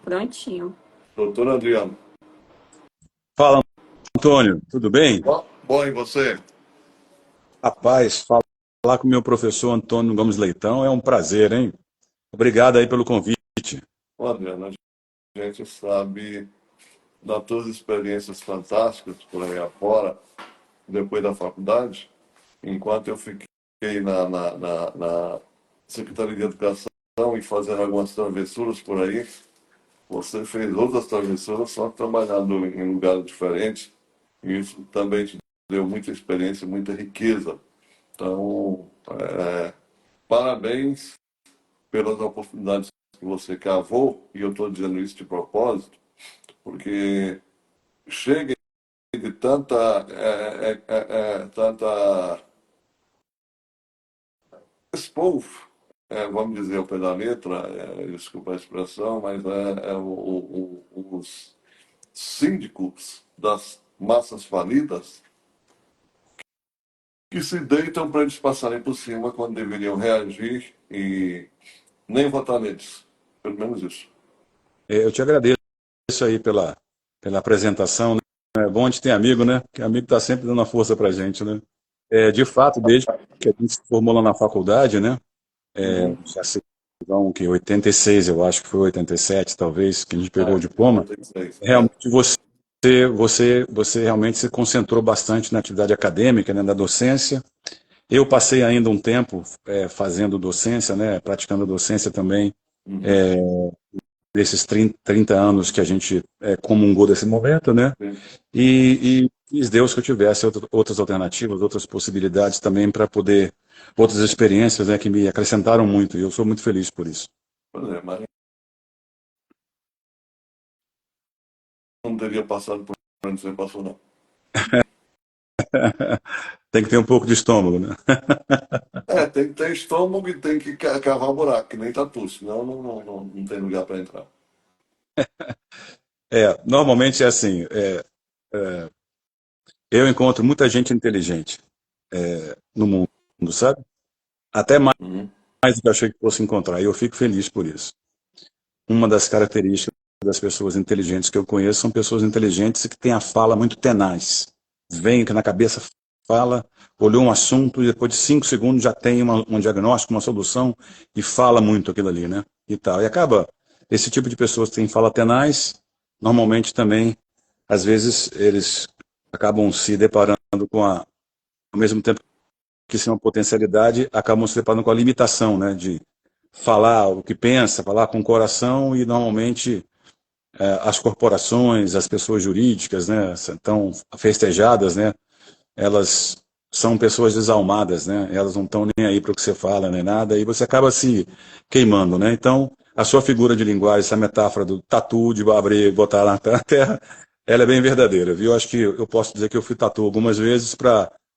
Prontinho. Doutor Adriano. Fala, Antônio, tudo bem? Bom, e você? Rapaz, falar com o meu professor Antônio Gomes Leitão é um prazer, hein? Obrigado aí pelo convite. Ô, Adriano, a gente sabe das tuas experiências fantásticas por aí afora, depois da faculdade, enquanto eu fiquei na Secretaria de Educação e fazendo algumas travessuras por aí, você fez outras travessuras, só que trabalhando em lugares diferentes, e isso também te deu muita experiência, muita riqueza. Então, parabéns pelas oportunidades que você cavou, e eu estou dizendo isso de propósito, porque chega de tanta esse povo, vamos dizer ao pé da letra, desculpa a expressão, mas os síndicos das massas falidas que se deitam para eles passarem por cima quando deveriam reagir e nem votar neles. Pelo menos isso. Eu te agradeço aí pela apresentação, né? É bom a gente ter amigo, né? Que amigo está sempre dando uma força pra gente, né? De fato, desde que a gente se formou lá na faculdade, né? Uhum. Já se vão que 86, eu acho que foi 87, talvez, que a gente pegou o diploma. 86. Realmente você realmente se concentrou bastante na atividade acadêmica, né, na docência. Eu passei ainda um tempo fazendo docência, né, praticando docência também, Uhum. desses 30 anos que a gente comungou desse momento, né, Sim. e quis Deus que eu tivesse outras alternativas, outras possibilidades também para poder, outras experiências, né, que me acrescentaram muito, e eu sou muito feliz por isso. Pois é, mas não teria passado por onde você passou, não. Tem que ter um pouco de estômago, né? Tem que ter estômago e tem que cavar um buraco, que nem tatu, senão não tem lugar para entrar. Normalmente é assim, eu encontro muita gente inteligente no mundo, sabe? Até mais Uhum. do que eu achei que fosse encontrar, e eu fico feliz por isso. Uma das características das pessoas inteligentes que eu conheço são pessoas inteligentes que têm a fala muito tenaz. Vem que na cabeça fala, olhou um assunto e depois de 5 segundos já tem um diagnóstico, uma solução e fala muito aquilo ali, né? E tal. E acaba, esse tipo de pessoas que têm fala tenaz, normalmente também, às vezes, eles acabam se deparando ao mesmo tempo que isso é uma potencialidade, acabam se deparando com a limitação, né? De falar o que pensa, falar com o coração e normalmente as corporações, as pessoas jurídicas, né, tão festejadas, né, elas são pessoas desalmadas, né, elas não estão nem aí para o que você fala, nem nada, e você acaba se queimando, né, então a sua figura de linguagem, essa metáfora do tatu de abrir e botar lá na terra, ela é bem verdadeira, viu? Eu acho que eu posso dizer que eu fui tatu algumas vezes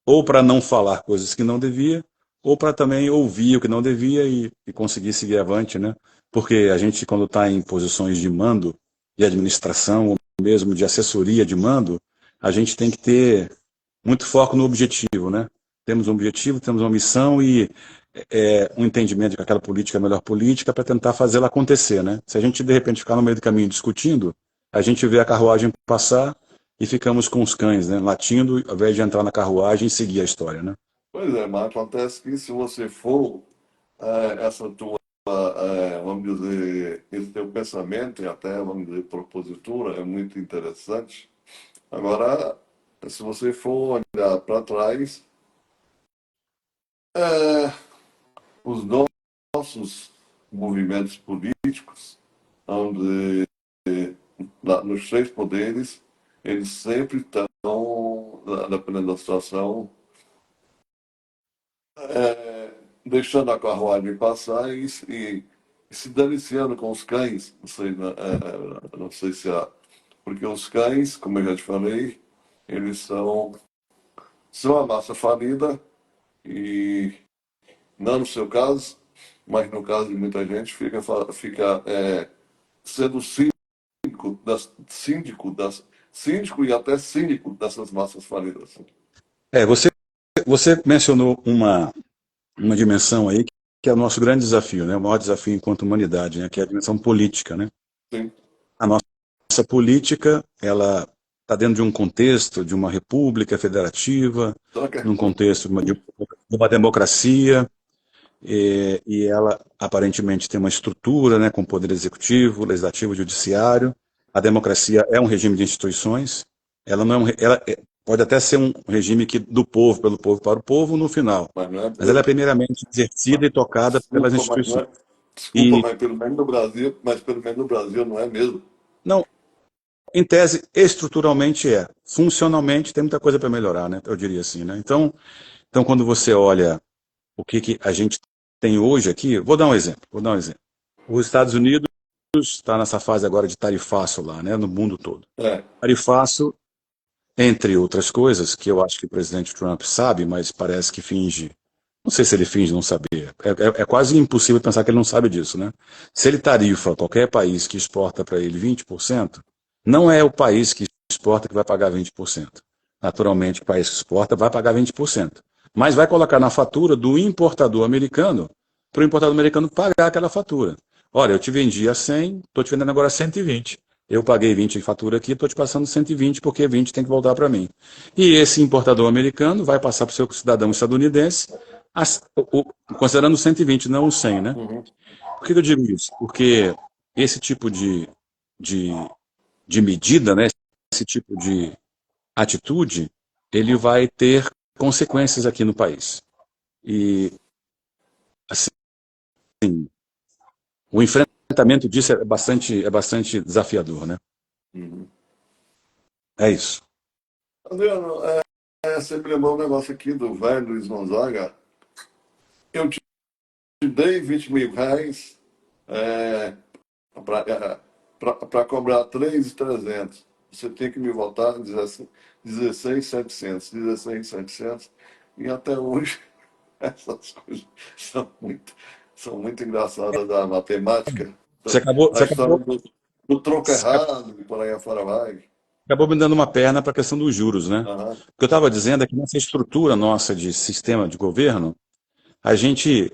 ou para não falar coisas que não devia, ou para também ouvir o que não devia e conseguir seguir avante, né? Porque a gente, quando está em posições de mando, de administração, ou mesmo de assessoria de mando, a gente tem que ter muito foco no objetivo, né? Temos um objetivo, temos uma missão e um entendimento de que aquela política é a melhor política para tentar fazê-la acontecer, né? Se a gente, de repente, ficar no meio do caminho discutindo, a gente vê a carruagem passar e ficamos com os cães, né? Latindo, ao invés de entrar na carruagem e seguir a história, né? Pois é, mas acontece que se você for essa tua, vamos dizer, esse teu pensamento e até, vamos dizer, propositura é muito interessante. Agora, se você for olhar para trás, é, os nossos movimentos políticos, onde, nos três poderes, eles sempre estão, dependendo da situação, deixando a carruagem passar e se deliciando com os cães. Não sei, né, não sei se há. Porque os cães, como eu já te falei, eles são a massa falida e, não no seu caso, mas no caso de muita gente, fica sendo síndico e até cínico dessas massas falidas. Você mencionou uma dimensão aí que é o nosso grande desafio, né? O maior desafio enquanto humanidade, né? Que é a dimensão política, né? Sim. a nossa política, ela está dentro de um contexto de uma república federativa, Só que, num contexto de uma democracia, e ela aparentemente tem uma estrutura, né, com poder executivo, legislativo, judiciário. A democracia é um regime de instituições. Ela não é pode até ser um regime do povo, pelo povo, para o povo no final, mas não é, mas ela é primeiramente exercida e tocada pelas desculpa, mas não instituições. é, desculpa, E mas pelo menos no Brasil não é mesmo. não, em tese, estruturalmente é. Funcionalmente tem muita coisa para melhorar, né? Eu diria assim, né? Então, quando você olha o que a gente tem hoje aqui, vou dar um exemplo. Os Estados Unidos está nessa fase agora de tarifaço lá, né? No mundo todo. É, Tarifaço, entre outras coisas, que eu acho que o presidente Trump sabe, mas parece que finge. Não sei se ele finge não saber. É quase impossível pensar que ele não sabe disso, né? Se ele tarifa qualquer país que exporta para ele 20%, não é o país que exporta que vai pagar 20%. Naturalmente, o país que exporta vai pagar 20%. Mas vai colocar na fatura do importador americano para o importador americano pagar aquela fatura. Olha, eu te vendi a 100, estou te vendendo agora a 120. Eu paguei 20 em fatura aqui, estou te passando 120 porque 20 tem que voltar para mim. E esse importador americano vai passar para o seu cidadão estadunidense, considerando 120, não o 100, né? uhum. Por que eu digo isso? Porque esse tipo de, de medida, né, esse tipo de atitude, ele vai ter consequências aqui no país. E, assim, o enfrentamento disso é bastante desafiador, né? Uhum. É isso. Adriano, você me lembrou um negócio aqui do velho Luiz Gonzaga. Eu te dei 20 mil reais para cobrar 3.300. Você tem que me voltar 16.700, 16.700. E até hoje essas coisas são muito engraçadas da matemática. Você acabou, A você história acabou, do troco você errado e por aí afora vai. acabou me dando uma perna para a questão dos juros, né? Aham. O que eu estava dizendo é que nessa estrutura nossa de sistema de governo, eu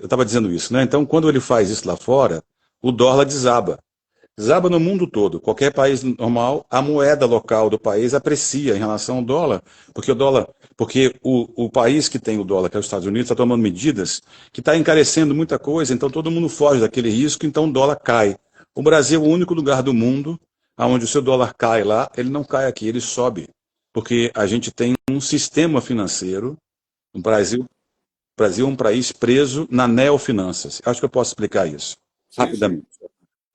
estava dizendo isso, né? Então, quando ele faz isso lá fora, o dólar desaba. Desaba no mundo todo. Qualquer país normal, a moeda local do país aprecia em relação ao dólar, porque o país que tem o dólar, que é os Estados Unidos, está tomando medidas que está encarecendo muita coisa, então todo mundo foge daquele risco, então o dólar cai. O Brasil é o único lugar do mundo onde o seu dólar cai lá, ele não cai aqui, ele sobe, porque a gente tem um sistema financeiro. O Brasil é um país preso na neofinanças. Acho que eu posso explicar isso Sim, sim. rapidamente.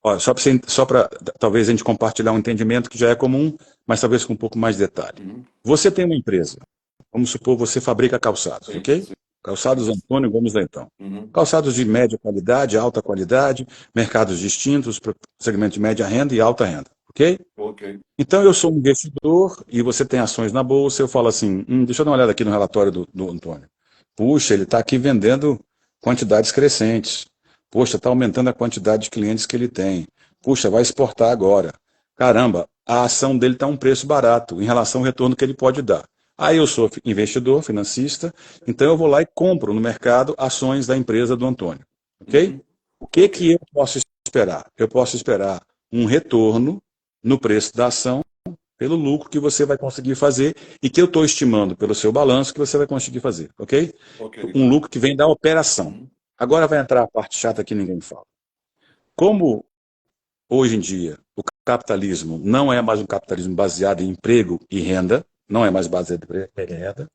Olha, só para talvez a gente compartilhar um entendimento que já é comum, mas talvez com um pouco mais de detalhe. Uhum. Você tem uma empresa, vamos supor, você fabrica calçados, Sim, ok? sim. Calçados Antônio Gomes Leitão. Uhum. Calçados de média qualidade, alta qualidade, mercados distintos, segmento de média renda e alta renda, ok? Ok. Então eu sou um investidor e você tem ações na bolsa, eu falo assim, deixa eu dar uma olhada aqui no relatório do Antônio. Puxa, ele está aqui vendendo quantidades crescentes. Poxa, está aumentando a quantidade de clientes que ele tem. Puxa, vai exportar agora. Caramba, a ação dele está a um preço barato em relação ao retorno que ele pode dar. Aí eu sou investidor, financista, então eu vou lá e compro no mercado ações da empresa do Antônio. Ok? Uhum. O que eu posso esperar? Eu posso esperar um retorno no preço da ação pelo lucro que você vai conseguir fazer e que eu estou estimando pelo seu balanço que você vai conseguir fazer, ok? Ok. Um lucro que vem da operação. Uhum. Agora vai entrar a parte chata que ninguém fala. Como hoje em dia o capitalismo não é mais um capitalismo baseado em emprego e renda, não é mais baseado em emprego e renda,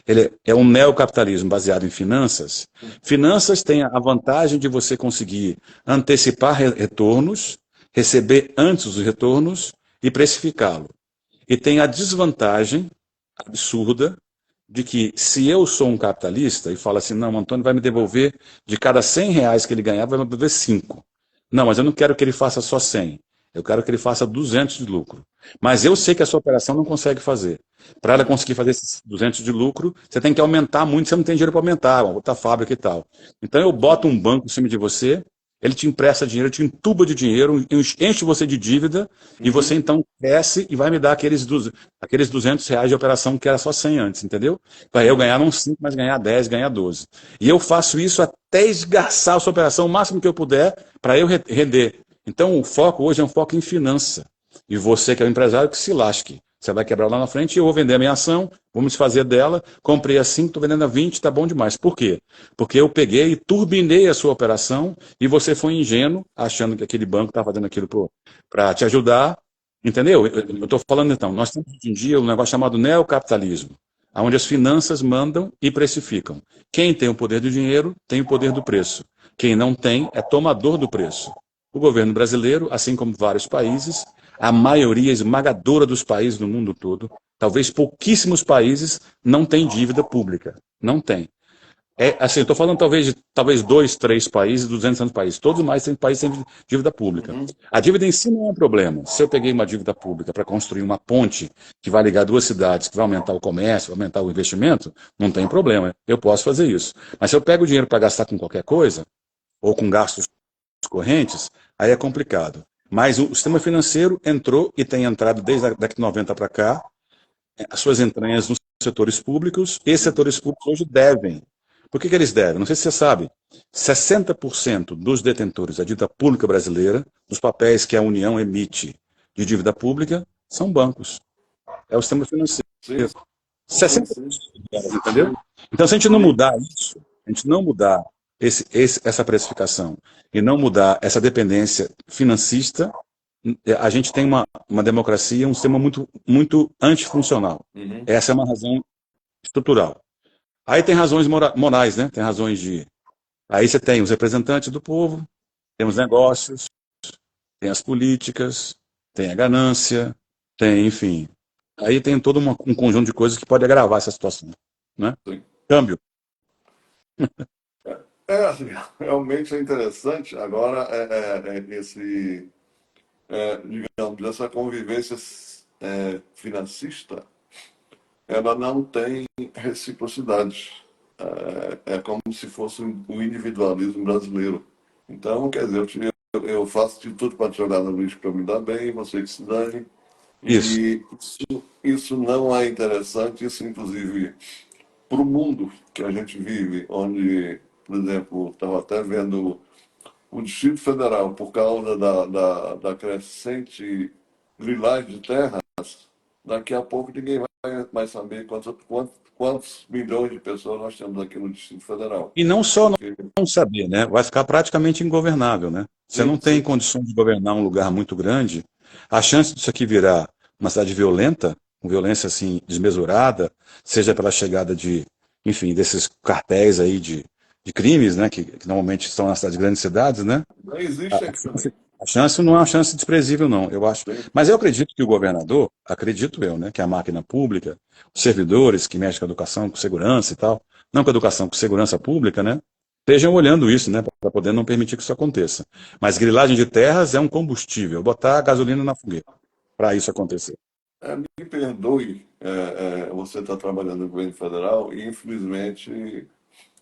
ele é um neocapitalismo baseado em finanças. Finanças têm a vantagem de você conseguir antecipar retornos, receber antes os retornos e precificá-lo. E tem a desvantagem absurda de que se eu sou um capitalista e falo assim, não, o Antônio vai me devolver, de cada 100 reais que ele ganhar, vai me devolver 5. Não, mas eu não quero que ele faça só 100. Eu quero que ele faça 200 de lucro. Mas eu sei que a sua operação não consegue fazer. Para ela conseguir fazer esses 200 de lucro, você tem que aumentar muito, você não tem dinheiro para aumentar, outra fábrica e tal. Então eu boto um banco em cima de você, ele te empresta dinheiro, te entuba de dinheiro, enche você de dívida, e você Uhum. então cresce e vai me dar aqueles 200 reais de operação que era só 100 antes, entendeu? Para eu Uhum. ganhar não 5, mas ganhar 10, ganhar 12. E eu faço isso até esgarçar a sua operação o máximo que eu puder para eu render. Então o foco hoje é um foco em finança. E você, que é o empresário, que se lasque. Você vai quebrar lá na frente e eu vou vender a minha ação, vou me desfazer dela, comprei a 5, estou vendendo a 20, está bom demais. Por quê? Porque eu peguei e turbinei a sua operação e você foi ingênuo, achando que aquele banco está fazendo aquilo para te ajudar. Entendeu? Eu estou falando então, nós temos hoje em dia um negócio chamado neocapitalismo, onde as finanças mandam e precificam. Quem tem o poder do dinheiro tem o poder do preço. Quem não tem é tomador do preço. O governo brasileiro, assim como vários países, a maioria esmagadora dos países do mundo todo, talvez pouquíssimos países, não tem dívida pública. Não tem. É, assim, estou falando talvez 2, 3 países, 200 anos países. Todos mais têm países têm dívida pública. Uhum. A dívida em si não é um problema. Se eu peguei uma dívida pública para construir uma ponte que vai ligar duas cidades, que vai aumentar o comércio, vai aumentar o investimento, não tem problema. Eu posso fazer isso. Mas se eu pego o dinheiro para gastar com qualquer coisa, ou com gastos correntes, aí é complicado. Mas o sistema financeiro entrou e tem entrado desde a década de 90 para cá, as suas entranhas nos setores públicos, e setores públicos hoje devem. Por que eles devem? Não sei se você sabe. 60% dos detentores da dívida pública brasileira, dos papéis que a União emite de dívida pública, são bancos. É o sistema financeiro. Sim, sim, sim. 60% delas, entendeu? Então, se a gente não mudar isso, a gente não mudar essa precificação e não mudar essa dependência financista, a gente tem uma democracia, um sistema muito antifuncional. Uhum. Essa é uma razão estrutural. Aí tem razões morais, né? Tem razões de. Aí você tem os representantes do povo, tem os negócios, tem as políticas, tem a ganância, tem, enfim. Aí tem todo um conjunto de coisas que pode agravar essa situação, né? Sim. Câmbio. Assim, realmente é interessante. Agora, digamos, essa convivência financista, ela não tem reciprocidade. É como se fosse o individualismo brasileiro. Então, quer dizer, eu faço de tudo para te jogar no lixo para me dar bem, você que se dane. Isso. E isso não é interessante, isso inclusive para o mundo que a gente vive, onde, por exemplo, estava até vendo o Distrito Federal, por causa da crescente grilagem de terras, daqui a pouco ninguém vai mais saber quantos milhões de pessoas nós temos aqui no Distrito Federal. E não só Porque, não saber, né? Vai ficar praticamente ingovernável, né? Você sim, não tem sim, condições de governar um lugar muito grande. A chance disso aqui virar uma cidade violenta, com violência assim desmesurada, seja pela chegada de, enfim, desses cartéis aí de crimes, né? Que normalmente estão nas grandes cidades, né? não existe aqui também. A chance não é uma chance desprezível, não, eu acho. Sim. Mas eu acredito que o governador, acredito eu, né, que a máquina pública, os servidores que mexem com a educação, com segurança e tal, não com a educação, com segurança pública, né, estejam olhando isso, né, para poder não permitir que isso aconteça. Mas grilagem de terras é um combustível, botar gasolina na fogueira para isso acontecer. Me perdoe, você está trabalhando no governo federal e, infelizmente,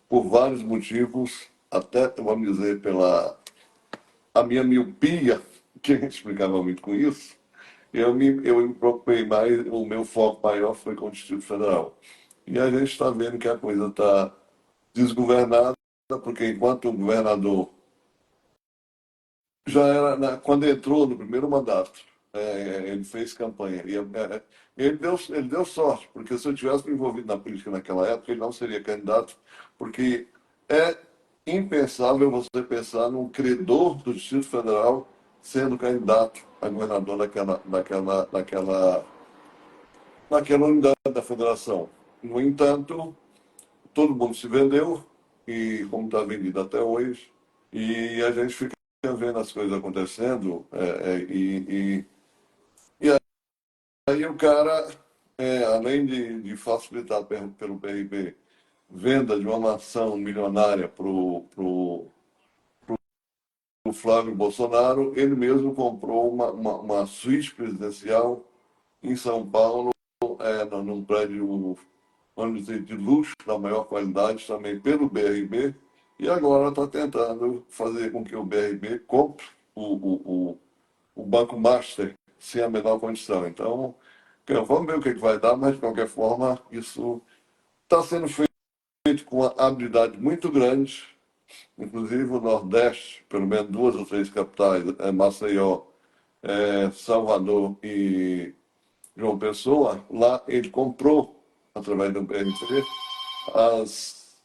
por vários motivos, até, vamos dizer, pela a minha miopia, que a gente explicava muito com isso, eu me preocupei mais, o meu foco maior foi com o Distrito Federal. E a gente está vendo que a coisa está desgovernada, porque enquanto o governador já era, quando entrou no primeiro mandato, ele fez campanha. Ele deu sorte, porque se eu tivesse me envolvido na política naquela época, ele não seria candidato, porque é impensável você pensar num credor do Distrito Federal sendo candidato a governador naquela unidade da federação. No entanto, todo mundo se vendeu, e como está vendido até hoje, e a gente fica vendo as coisas acontecendo, e aí o cara, além de facilitar pelo PRB venda de uma mansão milionária para o Flávio Bolsonaro, ele mesmo comprou uma suíte presidencial em São Paulo, num prédio, vamos dizer, de luxo, da maior qualidade, também pelo BRB, e agora está tentando fazer com que o BRB compre o Banco Master sem a menor condição. Então, vamos ver o que vai dar, mas de qualquer forma, isso está sendo feito com uma habilidade muito grande, inclusive o Nordeste, pelo menos duas ou três capitais, Maceió Salvador e João Pessoa, lá ele comprou, através do BRT, as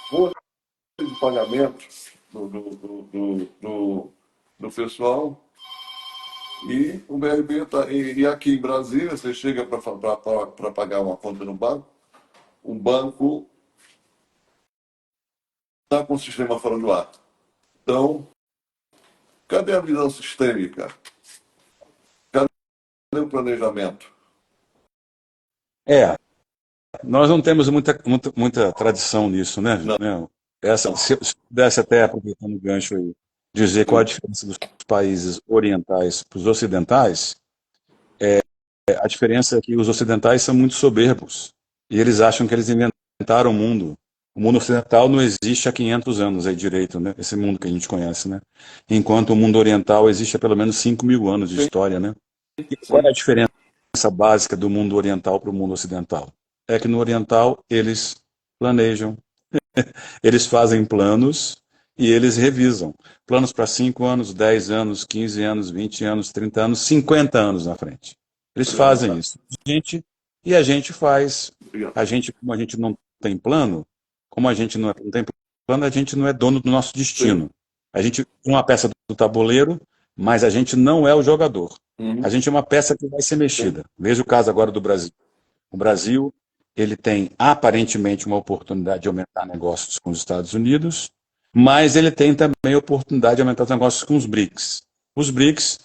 folhas de pagamento do pessoal. E o BRB tá, e aqui em Brasília, você chega para pagar uma conta no banco, o banco está com o sistema fora do ar. Então, cadê a visão sistêmica? Cadê o planejamento? Nós não temos muita tradição nisso, né? Não, Se pudesse até, aproveitando o gancho aí, dizer qual a diferença dos países orientais para os ocidentais, a diferença é que os ocidentais são muito soberbos e eles acham que eles inventaram o mundo. O mundo ocidental não existe há 500 anos aí direito, né? Esse mundo que a gente conhece, né? Enquanto o mundo oriental existe há pelo menos 5.000 anos de sim, história, né? E qual é a sim, diferença básica do mundo oriental para o mundo ocidental? É que no oriental eles planejam, eles fazem planos e eles revisam. Planos para 5 anos, 10 anos, 15 anos, 20 anos, 30 anos, 50 anos na frente. Eles é fazem verdade. isso. E a gente faz. Obrigado. Como a gente não tem plano, como a gente não tem plano, a gente não é dono do nosso Sim. destino. A gente é uma peça do tabuleiro, mas a gente não é o jogador. A Uhum. gente é uma peça que vai ser Sim. mexida. Veja o caso agora do Brasil. O Brasil, ele tem aparentemente uma oportunidade de aumentar negócios com os Estados Unidos, mas ele tem também a oportunidade de aumentar os negócios com os BRICS. Os BRICS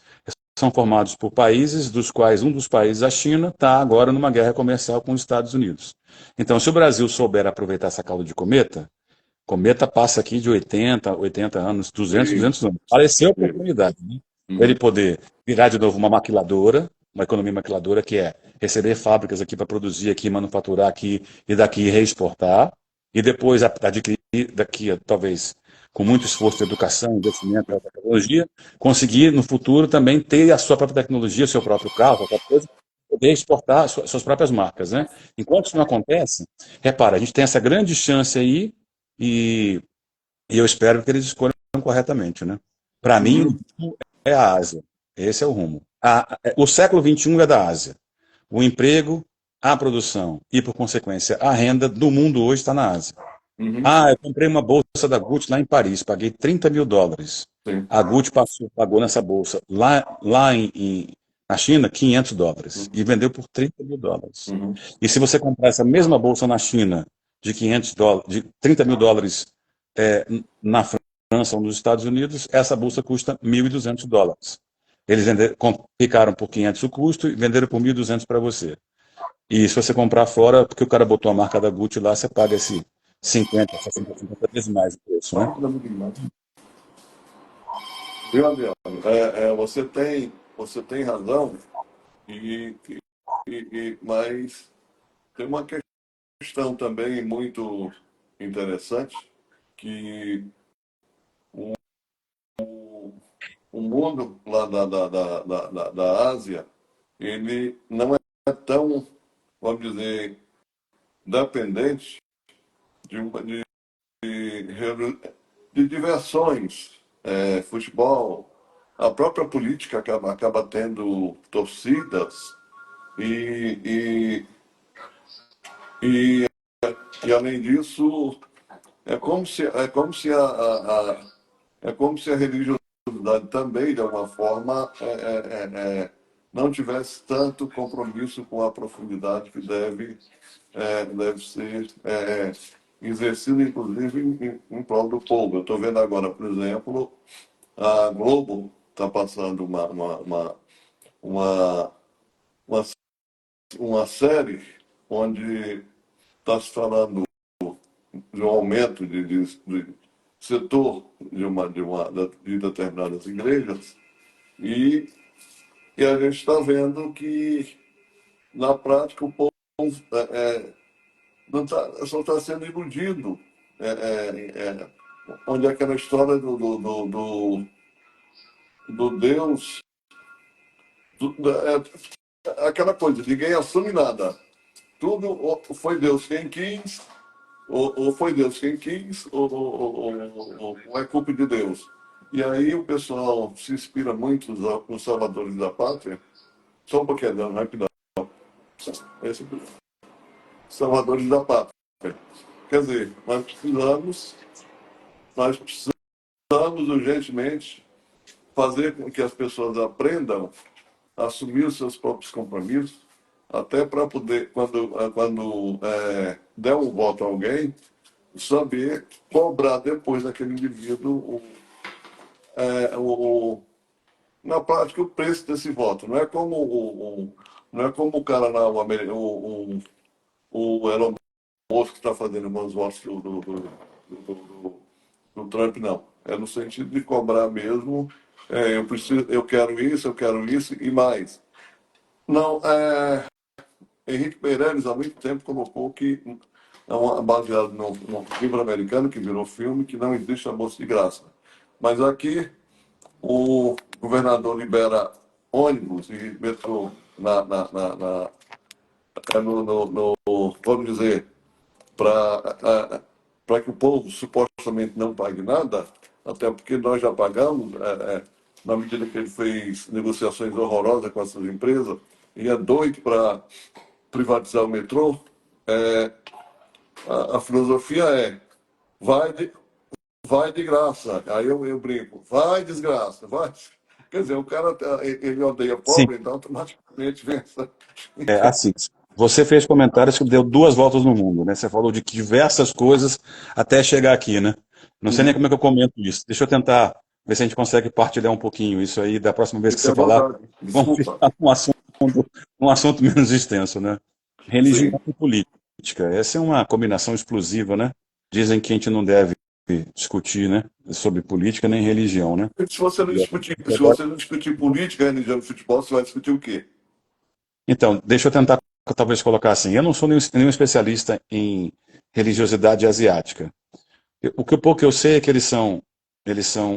são formados por países, dos quais um dos países, a China, está agora numa guerra comercial com os Estados Unidos. Então, se o Brasil souber aproveitar essa cauda de cometa, cometa passa aqui de 80 anos, 200, Sim. 200 anos. Apareceu a Sim. oportunidade, né? Ele Uhum. poder virar de novo uma maquiladora, uma economia maquiladora, que é receber fábricas aqui para produzir aqui, manufaturar aqui e daqui reexportar, e depois adquirir daqui, talvez, com muito esforço de educação, investimento em tecnologia, conseguir no futuro também ter a sua própria tecnologia, seu próprio carro, qualquer coisa, poder exportar suas próprias marcas, né? Enquanto isso não acontece, repara, a gente tem essa grande chance aí e, e eu espero que eles escolham corretamente, né? Para mim, o Uhum. rumo é a Ásia. Esse é o rumo. O século XXI é da Ásia. O emprego, a produção e, por consequência, a renda do mundo hoje está na Ásia. Uhum. Ah, eu comprei uma bolsa da Gucci lá em Paris, paguei US$ 30.000. Sim. A Gucci pagou nessa bolsa lá na China US$ 500 e Uhum. vendeu por US$ 30.000. Uhum. E se você comprar essa mesma bolsa na China de US$ 500, de US$ 30.000 na França ou nos Estados Unidos, essa bolsa custa US$ 1.200. Eles ficaram por 500 o custo e venderam por 1.200 para você. E se você comprar fora, porque o cara botou a marca da Gucci lá, você paga esse 50, 60, 50 vezes mais o preço, né? Viu, Adriano? Você tem razão, e, mas tem uma questão também muito interessante, que o mundo lá da Ásia, ele não é tão, vamos dizer, dependente de, de diversões, futebol. A própria política acaba tendo torcidas e, e, e além disso, é como se a religiosidade também, de alguma forma, não tivesse tanto compromisso com a profundidade que deve ser exercido, inclusive, em prol do povo. Eu estou vendo agora, por exemplo, a Globo está passando uma, uma, uma série onde está se falando de um aumento de setor de determinadas igrejas, e, e a gente está vendo que, na prática, o povo não só está sendo iludido. É, onde é aquela história do Deus, aquela coisa, ninguém assume nada. Tudo ou foi Deus quem quis, ou foi Deus quem quis, ou é culpa de Deus. E aí o pessoal se inspira muito nos salvadores da pátria. Só um pouquinho, não, rapidão. Esse, salvadores da pátria. Quer dizer, nós precisamos urgentemente fazer com que as pessoas aprendam a assumir os seus próprios compromissos, até para poder, quando der um voto a alguém, saber cobrar depois daquele indivíduo o, na prática o preço desse voto. Não é como o cara lá, o Elon Musk que está fazendo com os votos do Trump, não. É no sentido de cobrar mesmo, eu quero isso e mais. Não, Henrique Meirelles há muito tempo colocou que, baseado no livro americano que virou filme, que não existe almoço de graça. Mas aqui o governador libera ônibus e metrô vamos dizer, para que o povo supostamente não pague nada, até porque nós já pagamos, na medida que ele fez negociações horrorosas com essas empresas, e é doido para privatizar o metrô. A filosofia é vai vai de graça. Aí eu brinco, vai desgraça, vai. Quer dizer, o cara ele odeia Sim, pobre, então automaticamente vem essa. assim, você fez comentários que deu duas voltas no mundo, né? Você falou de diversas coisas até chegar aqui, né? Não sei nem como é que eu comento isso. Deixa eu tentar ver se a gente consegue partilhar um pouquinho isso aí da próxima vez que Fique à você falar. vontade. Vamos Desculpa. ficar um assunto menos extenso, né? Religião Sim. e política. Essa é uma combinação explosiva, né? Dizem que a gente não deve discutir, né, sobre política nem religião, né? Se você não discutir política, religião e futebol, você vai discutir o quê? Então, deixa eu tentar talvez colocar assim. Eu não sou nenhum especialista em religiosidade asiática. O que pouco eu sei é que eles são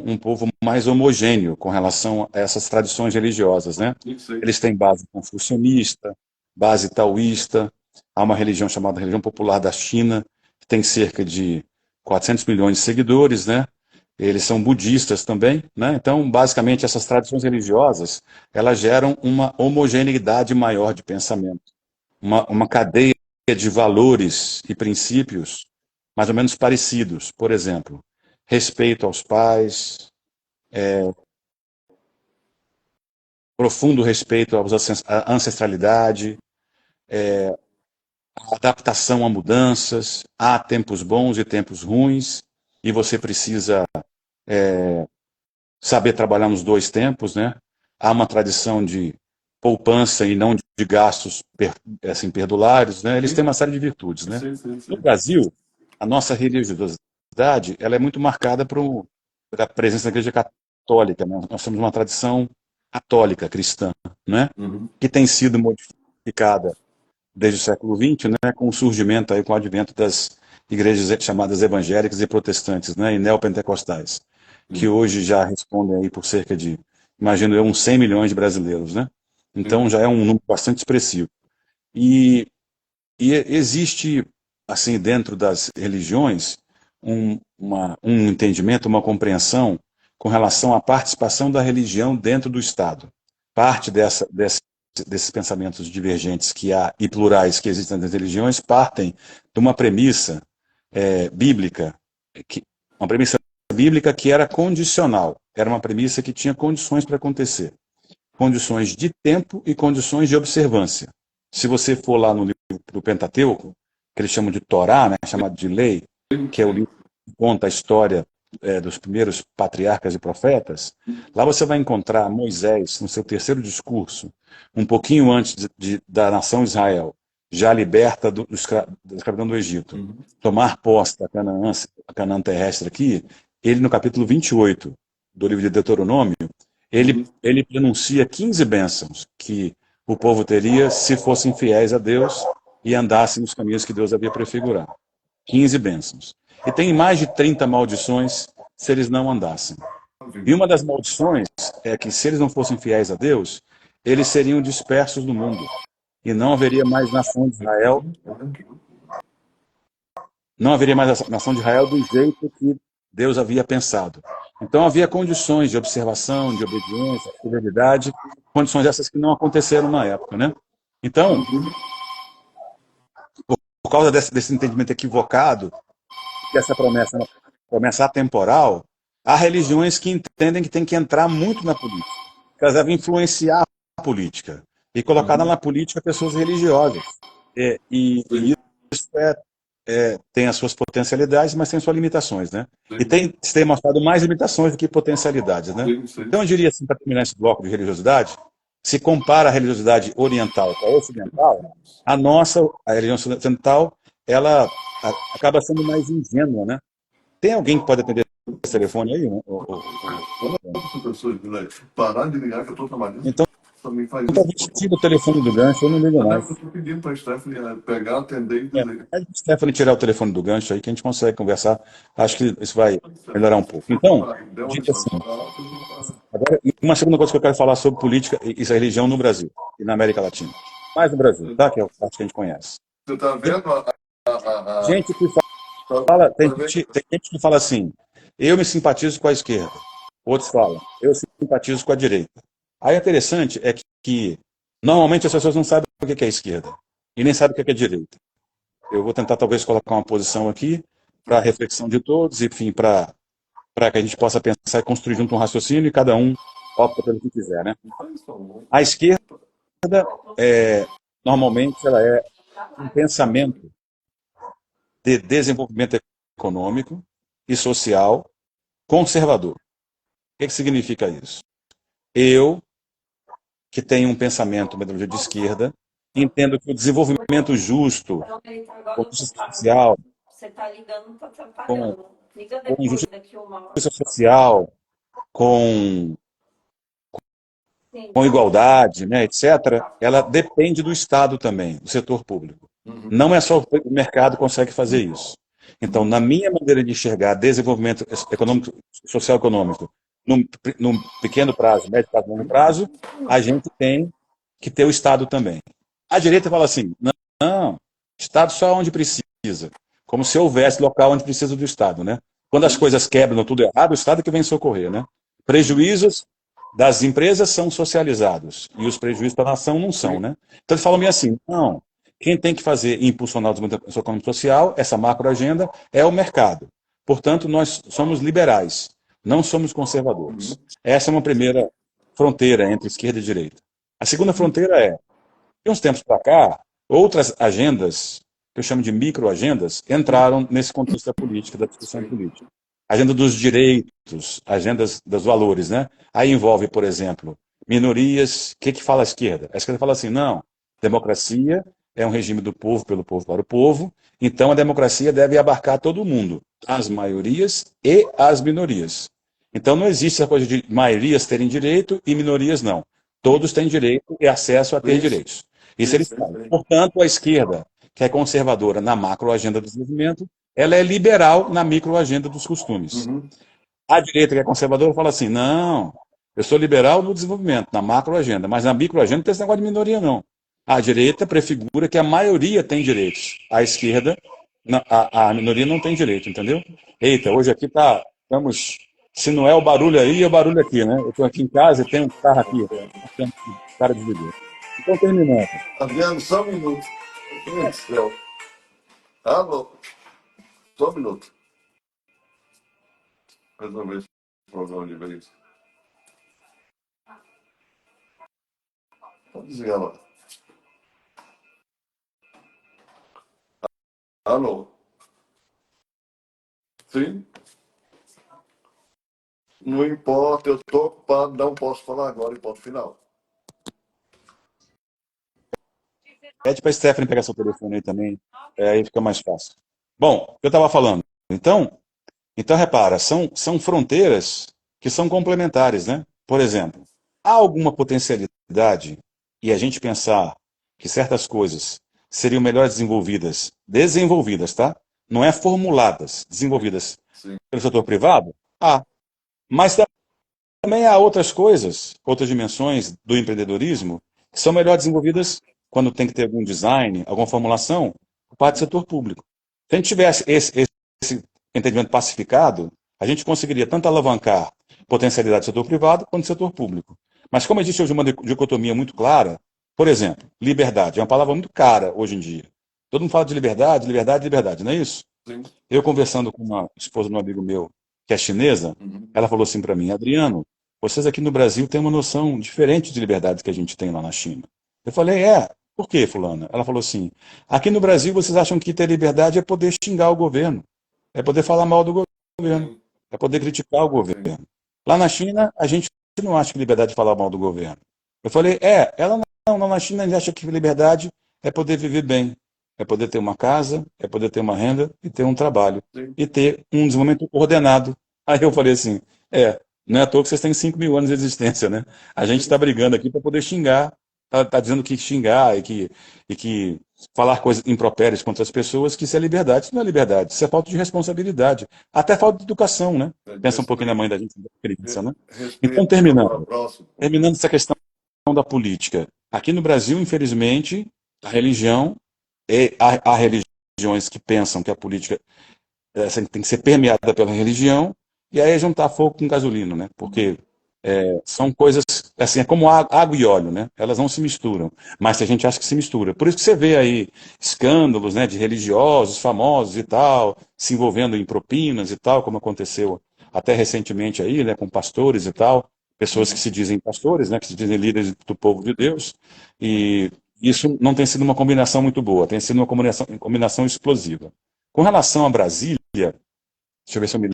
um povo mais homogêneo com relação a essas tradições religiosas, né? Isso aí. Eles têm base confucionista, base taoísta, há uma religião chamada Religião Popular da China, que tem cerca de 400 milhões de seguidores, né? Eles são budistas também, né? Então, basicamente, essas tradições religiosas, elas geram uma homogeneidade maior de pensamento, uma cadeia de valores e princípios mais ou menos parecidos. Por exemplo, respeito aos pais, profundo respeito à ancestralidade, adaptação a mudanças, há tempos bons e tempos ruins, e você precisa saber trabalhar nos dois tempos, né? Há uma tradição de poupança e não de gastos assim, perdulares, né? Eles têm uma série de virtudes, né? Sim, sim, No sim. Brasil, a nossa religiosidade ela é muito marcada pela presença da Igreja Católica, né? Nós temos uma tradição católica cristã, né? Uhum. Que tem sido modificada desde o século XX, né? Com o surgimento aí, com o advento das igrejas chamadas evangélicas e protestantes, né? E neopentecostais, que Uhum. hoje já respondem aí por cerca de, imagino eu, uns 100 milhões de brasileiros, né? Então Sim. já é um número bastante expressivo. E e existe, assim, dentro das religiões, um entendimento, uma compreensão com relação à participação da religião dentro do Estado. Parte desses pensamentos divergentes que há e plurais que existem nas religiões partem de uma premissa bíblica, que, uma premissa bíblica que era condicional, era uma premissa que tinha condições para acontecer, condições de tempo e condições de observância. Se você for lá no livro do Pentateuco, que eles chamam de Torá, né, chamado de lei, que é o livro que conta a história dos primeiros patriarcas e profetas, lá você vai encontrar Moisés, no seu terceiro discurso, um pouquinho antes da nação Israel, já liberta da escravidão do Egito, Uhum. tomar posse da Canaã terrestre aqui, ele no capítulo 28 do livro de Deuteronômio, ele, Uhum. ele pronuncia 15 bênçãos que o povo teria se fossem fiéis a Deus e andassem nos caminhos que Deus havia prefigurado. 15 bênçãos. E tem mais de 30 maldições se eles não andassem. E uma das maldições é que se eles não fossem fiéis a Deus, eles seriam dispersos do mundo. E não haveria mais nação de Israel, não haveria mais nação de Israel do jeito que Deus havia pensado. Então havia condições de observação, de obediência, de fidelidade, condições essas que não aconteceram na época, né? Então, por causa desse entendimento equivocado, que essa promessa é uma promessa atemporal, há religiões que entendem que tem que entrar muito na política, que elas devem influenciar a política e colocar Uhum. na política pessoas religiosas. E Sim, isso tem as suas potencialidades, mas tem suas limitações, né? E sim, tem mostrado mais limitações do que potencialidades, né? sim, sim. Então eu diria assim, para terminar esse bloco de religiosidade, se compara a religiosidade oriental com a ocidental, a religião ocidental, ela acaba sendo mais ingênua, né? Tem alguém que pode atender esse telefone aí? Quantas pessoas, Guilherme? Parar de ligar que eu estou trabalhando. Então, Também faz a isso. gente tira o telefone do gancho, eu não ligo Até mais. porque eu estou pedindo para a Stephanie pegar, atender e É, desligar. a Stephanie tirar o telefone do gancho aí, que a gente consegue conversar. Acho que isso vai melhorar um pouco. Então, Deu uma dito lição. assim, agora, e uma segunda coisa que eu quero falar sobre política e religião no Brasil e na América Latina. Mais no Brasil, tá? Que é a parte que a gente conhece. Você está vendo Gente que tá- fala, tá vendo? tem gente que fala assim, eu me simpatizo com a esquerda. Outros falam, eu simpatizo com a direita. Aí é interessante que normalmente as pessoas não sabem o que é esquerda e nem sabem o que é direita. Eu vou tentar talvez colocar uma posição aqui para a reflexão de todos, enfim, para que a gente possa pensar e construir junto um raciocínio e cada um opta pelo que quiser, né? A esquerda, é, normalmente, ela é um pensamento de desenvolvimento econômico e social conservador. O que significa isso? Eu, que tenho um pensamento, uma ideologia de esquerda, entendo que o desenvolvimento justo, com justiça social, com, com justiça social, com, com igualdade, né, etc., ela depende do Estado também, do setor público. Uhum. Não é só o mercado que consegue fazer isso. Então, na minha maneira de enxergar desenvolvimento econômico, social-econômico, num pequeno prazo, médio prazo, longo prazo, a gente tem que ter o Estado também. A direita fala assim, não, Estado só onde precisa. Como se houvesse local onde precisa do Estado, né? Quando as coisas quebram tudo errado, o Estado é que vem socorrer, né? Prejuízos das empresas são socializados e os prejuízos para a nação não são, né? Então eles falam meio assim, não, quem tem que fazer e impulsionar o desenvolvimento econômico e social, essa macroagenda, é o mercado. Portanto, nós somos liberais, não somos conservadores. Essa é uma primeira fronteira entre esquerda e direita. A segunda fronteira é, de uns tempos para cá, outras agendas, que eu chamo de microagendas, entraram nesse contexto da política, da discussão Sim. política. Agenda dos direitos, agendas dos valores, né? Aí envolve, por exemplo, minorias. O que fala a esquerda? A esquerda fala assim, não, democracia é um regime do povo, pelo povo, para o povo, então a democracia deve abarcar todo mundo, as maiorias e as minorias. Então não existe essa coisa de maiorias terem direito e minorias não. Todos têm direito e acesso a ter Sim, direitos. Isso sim, eles sim, falam. sim. Portanto, a esquerda, que é conservadora na macroagenda do desenvolvimento, ela é liberal na microagenda dos costumes. Uhum. A direita, que é conservadora, fala assim, não, eu sou liberal no desenvolvimento, na macroagenda, mas na microagenda não tem esse negócio de minoria, não. A direita prefigura que a maioria tem direitos. A esquerda, a minoria não tem direito, entendeu? Eita, hoje aqui estamos, se não é o barulho aí, é o barulho aqui, né? Eu estou aqui em casa e tem um carro aqui, o cara desligou. Então, terminando. Adriano, só um minuto. Meu Deus do céu. Alô? Só um minuto. Resolver esse problema de vez. Pode desligar lá. Alô? Sim? Não importa, eu estou ocupado, não posso falar agora e ponto final. Pede para a Stephanie pegar seu telefone aí também, aí fica mais fácil. Bom, o que eu estava falando. Então repara, são fronteiras que são complementares, né? Por exemplo, há alguma potencialidade e a gente pensar que certas coisas seriam melhor desenvolvidas, tá? Não é formuladas, desenvolvidas Sim. pelo setor privado? Há. Mas também há outras coisas, outras dimensões do empreendedorismo que são melhor desenvolvidas quando tem que ter algum design, alguma formulação, por parte do setor público. Se a gente tivesse esse entendimento pacificado, a gente conseguiria tanto alavancar potencialidade do setor privado quanto do setor público. Mas como existe hoje uma dicotomia muito clara, por exemplo, liberdade é uma palavra muito cara hoje em dia. Todo mundo fala de liberdade, liberdade, liberdade, não é isso? Sim. Eu conversando com uma esposa de um amigo meu, que é chinesa, ela falou assim para mim, Adriano, vocês aqui no Brasil têm uma noção diferente de liberdade que a gente tem lá na China. Eu falei, por quê, fulana? Ela falou assim, aqui no Brasil vocês acham que ter liberdade é poder xingar o governo, é poder falar mal do governo, Sim, é poder criticar o sim, governo. Lá na China, a gente não acha que liberdade de falar mal do governo. Eu falei, ela não, na China a gente acha que liberdade é poder viver bem, é poder ter uma casa, é poder ter uma renda e ter um trabalho sim. e ter um desenvolvimento ordenado. Aí eu falei assim, não é à toa que vocês têm 5 mil anos de existência, né? A gente está brigando aqui para poder xingar, tá dizendo que xingar e que falar coisas impropérias contra as pessoas, que isso é liberdade. Isso não é liberdade, isso é falta de responsabilidade. Até falta de educação, né? É de Pensa um pouquinho na mãe respeito. da gente, da criança, né? Então, Respeito ao terminando, próximo. terminando essa questão da política. Aqui no Brasil, infelizmente, a religião, há religiões que pensam que a política tem que ser permeada pela religião, e aí é juntar fogo com gasolina, né? Porque são coisas, assim, é como água e óleo, né? Elas não se misturam, mas a gente acha que se mistura. Por isso que você vê aí escândalos, né, de religiosos famosos e tal, se envolvendo em propinas e tal, como aconteceu até recentemente aí, né, com pastores e tal, pessoas que se dizem pastores, né, que se dizem líderes do povo de Deus, e isso não tem sido uma combinação muito boa, tem sido uma combinação explosiva. Com relação a Brasília, deixa eu ver se eu me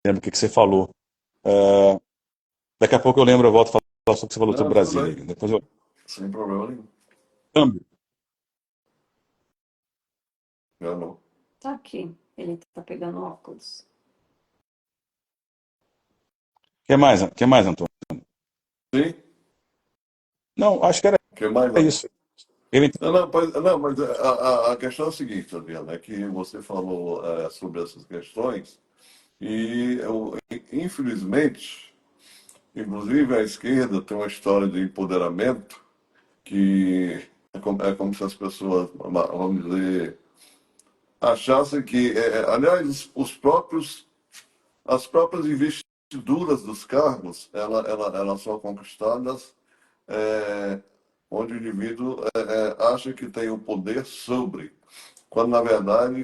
lembro o que você falou. Daqui a pouco eu lembro, eu volto a falar sobre o que você falou sobre Não, tudo Brasília. bem. Depois eu. Sem problema nenhum. Câmbio. Eu não. Tá aqui. Ele tá pegando óculos. Que mais, Antônio? Sim? Não, acho que era O que mais, Ana? isso. Ele, Não, mas a questão é a seguinte, Adriana, é que você falou sobre essas questões e, infelizmente, inclusive a esquerda tem uma história de empoderamento que é como se as pessoas, vamos dizer, achassem que, aliás, as próprias investiduras dos cargos, elas são conquistadas é, onde o indivíduo acha que tem o poder sobre, quando na verdade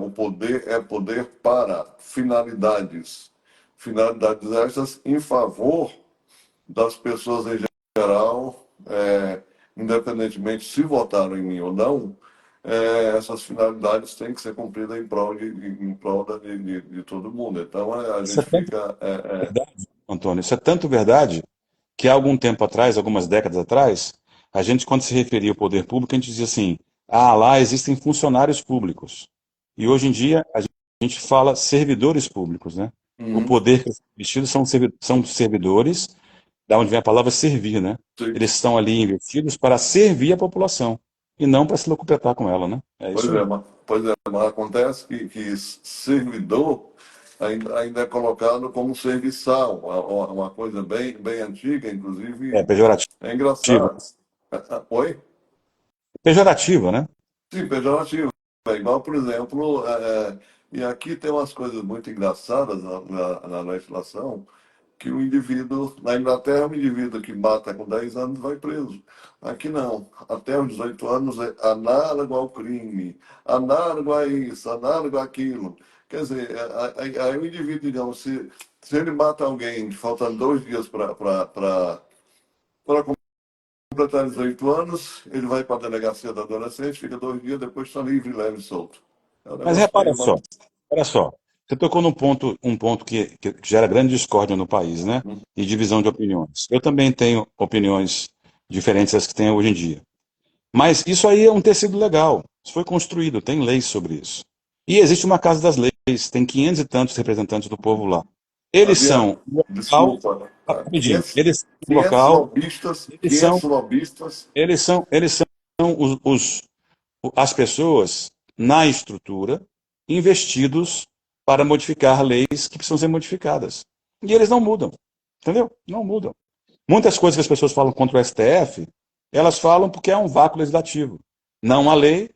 o poder é poder para finalidades estas em favor das pessoas em geral, independentemente se votaram em mim ou não, essas finalidades têm que ser cumpridas em prol de todo mundo. Então a isso é gente tanto fica. verdade, Antônio, isso é tanto verdade que há algum tempo atrás, algumas décadas atrás, a gente, quando se referia ao poder público, a gente dizia assim: lá existem funcionários públicos. E hoje em dia a gente fala servidores públicos, né? O Uhum, poder que é vestido são servidores, da onde vem a palavra servir, né? sim. Eles estão ali investidos para servir a população e não para se locupletar com ela, né? É Pois isso é, aí. mas acontece que servidor ainda é colocado como serviçal, uma coisa bem antiga, É inclusive pejorativo, é engraçado. Oi? pejorativa, né? Sim, pejorativo. É igual, por exemplo, e aqui tem umas coisas muito engraçadas na legislação, que o indivíduo, na Inglaterra, o indivíduo que mata com 10 anos vai preso. Aqui não. Até os 18 anos é análogo ao crime, análogo a isso, análogo àquilo. Quer dizer, aí o indivíduo, digamos, se ele mata alguém faltando 2 dias para completar 18 anos, ele vai para a delegacia da adolescente, fica 2 dias, depois está livre, leve e solto. É um Mas negócio repara meio só, maluco. olha só, você tocou num ponto, um ponto que gera grande discórdia no país, né? E divisão de opiniões. Eu também tenho opiniões diferentes das que tem hoje em dia. Mas isso aí é um tecido legal. Isso foi construído, tem leis sobre isso. E existe uma Casa das Leis, tem 500 e tantos representantes do povo lá. Eles Adriano, são o local, desculpa, rapidinho, 500, eles são o 500 local, lobistas, eles 500 são, lobistas. eles são as pessoas na estrutura investidos para modificar leis que precisam ser modificadas. E eles não mudam, entendeu? Não mudam. Muitas coisas que as pessoas falam contra o STF, elas falam porque é um vácuo legislativo. Não há lei,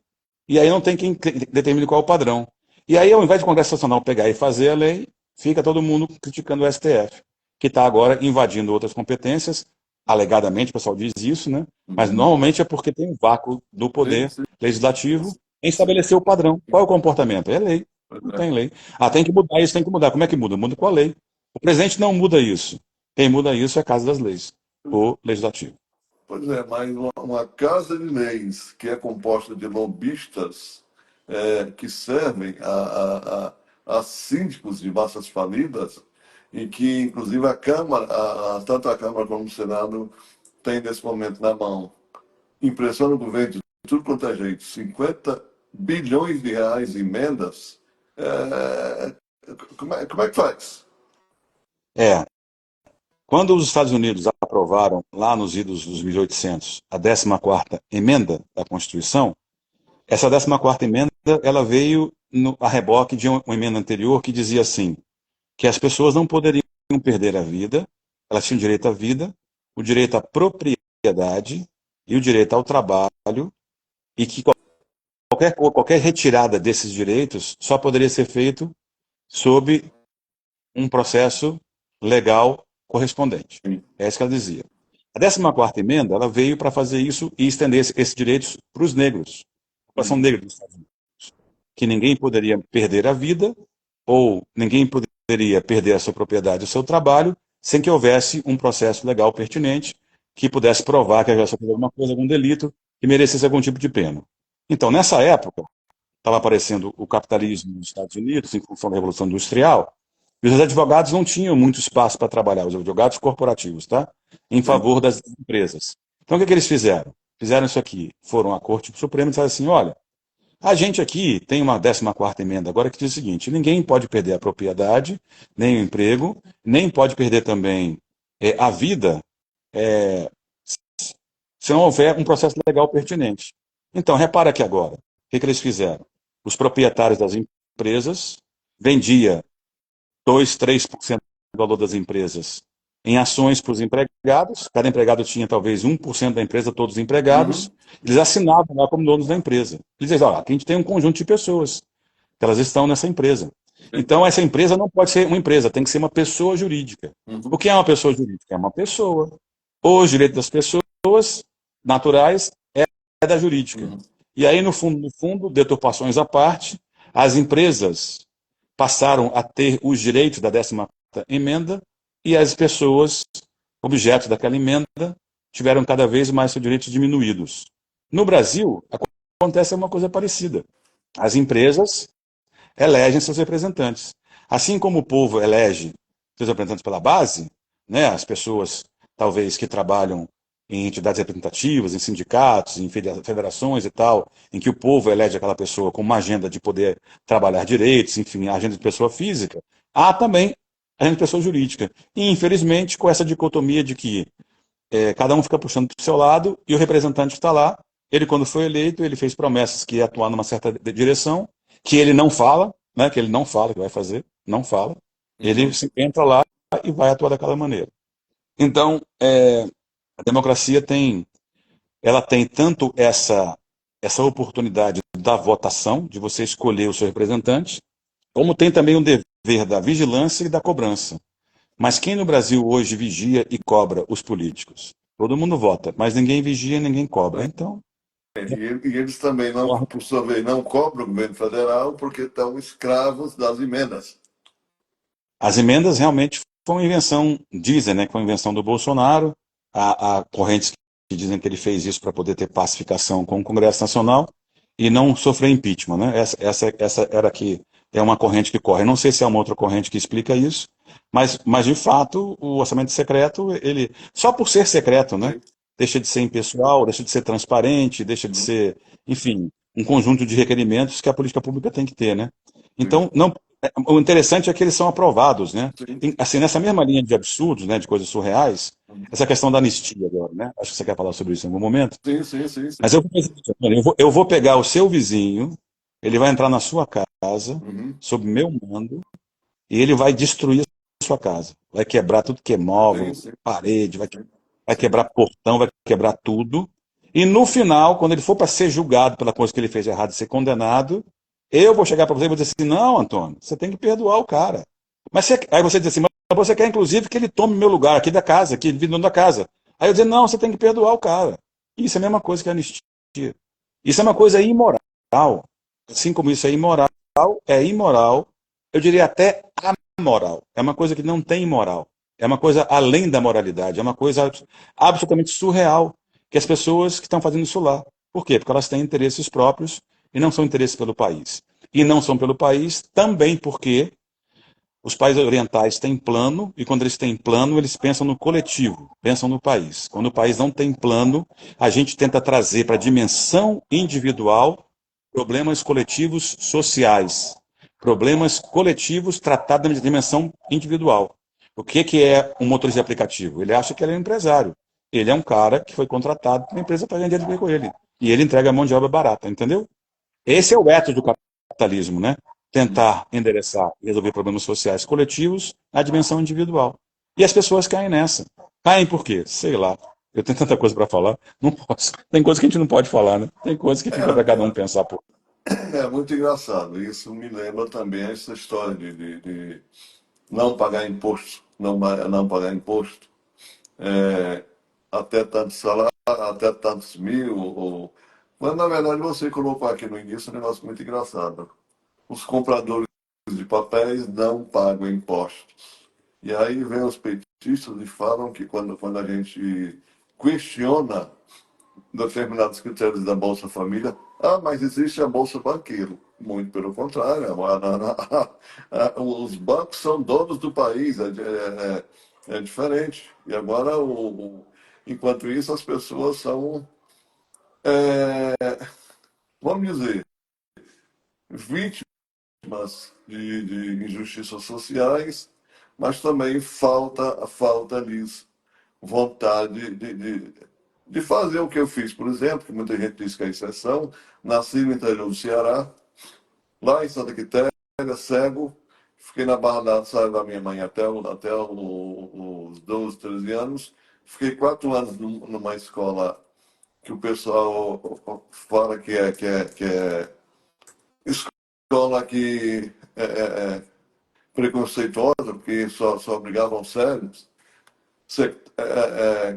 e aí não tem quem determine qual é o padrão. E aí, ao invés de o Congresso Nacional pegar e fazer a lei, fica todo mundo criticando o STF, que está agora invadindo outras competências, alegadamente, o pessoal diz isso, né? Mas normalmente é porque tem um vácuo do poder Sim, legislativo em estabelecer o padrão. Qual é o comportamento? É lei. Não tem lei. Ah, tem que mudar isso, tem que mudar. Como é que muda? Muda com a lei. O presidente não muda isso. Quem muda isso é a Casa das Leis, o legislativo. pois é, mas uma casa de leis que é composta de lobistas que servem a síndicos de massas falidas e que, inclusive, a Câmara, tanto a Câmara como o Senado, tem nesse momento na mão. Impressiona o governo de tudo quanto é jeito. 50 bilhões de reais em emendas. É, como é que faz? É, quando os Estados Unidos aprovaram, lá nos idos dos 1800, a 14ª emenda da Constituição, essa 14ª emenda ela veio a reboque de uma emenda anterior que dizia assim, que as pessoas não poderiam perder a vida, elas tinham direito à vida, o direito à propriedade e o direito ao trabalho, e que qualquer retirada desses direitos só poderia ser feito sob um processo legal correspondente. É isso que ela dizia. A 14ª emenda ela veio para fazer isso e estender esses direitos para os negros, a população negra dos Estados Unidos, que ninguém poderia perder a vida ou ninguém poderia perder a sua propriedade, o seu trabalho, sem que houvesse um processo legal pertinente que pudesse provar que havia sofrido alguma coisa, algum delito, que merecesse algum tipo de pena. Então, nessa época, estava aparecendo o capitalismo nos Estados Unidos, em função da Revolução Industrial, e os advogados não tinham muito espaço para trabalhar, os advogados corporativos, tá? Em favor das empresas. Então, o que eles fizeram? Fizeram isso aqui. Foram à Corte Suprema e disseram assim, olha, a gente aqui tem uma 14ª emenda agora que diz o seguinte, ninguém pode perder a propriedade, nem o emprego, nem pode perder também a vida, se não houver um processo legal pertinente. Então, repara aqui agora, o que eles fizeram? Os proprietários das empresas vendiam 2, 3% do valor das empresas em ações para os empregados, cada empregado tinha talvez 1% da empresa, todos os empregados, eles assinavam lá como donos da empresa. Eles diziam, aqui a gente tem um conjunto de pessoas, que elas estão nessa empresa. Então, essa empresa não pode ser uma empresa, tem que ser uma pessoa jurídica. O que é uma pessoa jurídica? É uma pessoa. Os direitos das pessoas naturais é da jurídica. E aí, no fundo, deturpações à parte, as empresas passaram a ter os direitos da 14ª emenda e as pessoas, objetos daquela emenda, tiveram cada vez mais seus direitos diminuídos. No Brasil, acontece uma coisa parecida. As empresas elegem seus representantes. Assim como o povo elege seus representantes pela base, né, as pessoas, talvez, que trabalham em entidades representativas, em sindicatos, em federações e tal, em que o povo elege aquela pessoa com uma agenda de poder trabalhar direitos, enfim, a agenda de pessoa física, há também a agenda de pessoa jurídica. E, infelizmente, com essa dicotomia de que cada um fica puxando para o seu lado e o representante está lá, ele, quando foi eleito, ele fez promessas que ia atuar numa certa direção, que ele não fala, né, que ele não fala que vai fazer, não fala, ele entra lá e vai atuar daquela maneira. Então, a democracia ela tem tanto essa oportunidade da votação, de você escolher o seu representante, como tem também o dever da vigilância e da cobrança. Mas quem no Brasil hoje vigia e cobra os políticos? Todo mundo vota, mas ninguém vigia e ninguém cobra. Então, E eles também, não, por sua vez, não cobram o governo federal porque estão escravos das emendas. as emendas realmente foi uma invenção, dizem, né, que foi uma invenção do Bolsonaro, há correntes que dizem que ele fez isso para poder ter pacificação com o Congresso Nacional e não sofrer impeachment, né? Essa era que é uma corrente que corre. Eu não sei se é uma outra corrente que explica isso, mas de fato o orçamento secreto, ele só por ser secreto, né? Deixa de ser impessoal, deixa de ser transparente, deixa de ser, enfim, um conjunto de requerimentos que a política pública tem que ter, né? Então, não, o interessante é que eles são aprovados, né? Assim, nessa mesma linha de absurdos, né, de coisas surreais, essa questão da anistia agora, né? Acho que você quer falar sobre isso em algum momento. Sim. Mas eu vou pegar o seu vizinho, ele vai entrar na sua casa, sob meu mando, e ele vai destruir a sua casa. Vai quebrar tudo que é móvel, parede, vai quebrar portão, vai quebrar tudo. E no final, quando ele for para ser julgado pela coisa que ele fez errado e ser condenado, eu vou chegar para você e vou dizer assim, não, Antônio, você tem que perdoar o cara. Aí você diz assim, mas você quer inclusive que ele tome meu lugar aqui da casa, que ele vive dono da casa. Aí eu dizer, não, você tem que perdoar o cara. Isso é a mesma coisa que anistia. Isso é uma coisa imoral. Assim como isso é imoral, eu diria até amoral. É uma coisa que não tem moral. É uma coisa além da moralidade. É uma coisa absolutamente surreal que as pessoas que estão fazendo isso lá. Por quê? Porque elas têm interesses próprios e não são interesses pelo país. E não são pelo país também porque os países orientais têm plano, e quando eles têm plano, eles pensam no coletivo, pensam no país. Quando o país não tem plano, a gente tenta trazer para a dimensão individual problemas coletivos sociais, problemas coletivos tratados na dimensão individual. O que é um motorista de aplicativo? Ele acha que ele é um empresário. Ele é um cara que foi contratado por uma empresa para ganhar dinheiro com ele. E ele entrega mão de obra barata, entendeu? Esse é o ethos do capitalismo, né? Tentar endereçar e resolver problemas sociais coletivos na dimensão individual. E as pessoas caem nessa. Caem por quê? Sei lá. Eu tenho tanta coisa para falar, não posso. Tem coisas que a gente não pode falar, né? Tem coisas que fica para cada um pensar. Por... É muito engraçado. Isso me lembra também essa história de não pagar imposto, não pagar imposto, é, até tanto salário, até tantos mil. Mas, na verdade, você colocou aqui no início um negócio muito engraçado. Os compradores de papéis não pagam impostos. E aí vem os petistas e falam que quando a gente questiona determinados critérios da Bolsa Família. Ah, mas existe a Bolsa Banqueiro. Muito pelo contrário. Os bancos são donos do país, é diferente. E agora, enquanto isso, as pessoas são, é, vamos dizer, vítimas de injustiças sociais, mas também falta-lhes vontade de fazer o que eu fiz, por exemplo, que muita gente diz que é exceção. Nasci no interior do Ceará, lá em Santa Quitéria, cego. Fiquei na Barra da Saia da minha mãe até os 12, 13 anos. Fiquei 4 anos numa escola que o pessoal fala que é escola que é preconceituosa, porque só obrigavam cegos.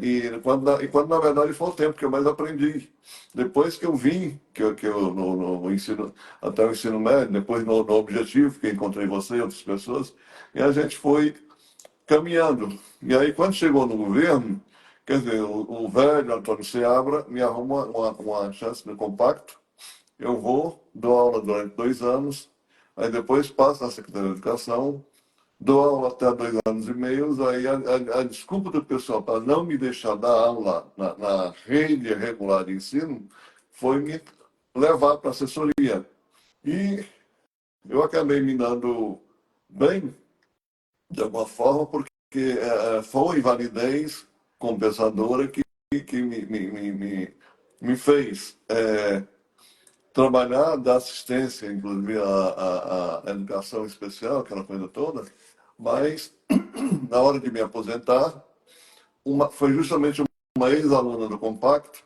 E quando na verdade foi o tempo que eu mais aprendi. Depois que eu vim, que eu no ensino, até o ensino médio, depois no objetivo, que encontrei você e outras pessoas, e a gente foi caminhando. E aí, quando chegou no governo, quer dizer, o velho Antônio Seabra me arruma uma chance no compacto. Eu vou, dou aula durante 2 anos, aí depois passo na Secretaria de Educação, dou aula até 2 anos e meio, aí a desculpa do pessoal para não me deixar dar aula na rede regular de ensino foi me levar para assessoria. E eu acabei me dando bem, de alguma forma, porque foi invalidez compensadora que me fez trabalhar, dar assistência, inclusive a educação especial, aquela coisa toda, mas na hora de me aposentar, foi justamente uma ex-aluna do Compacto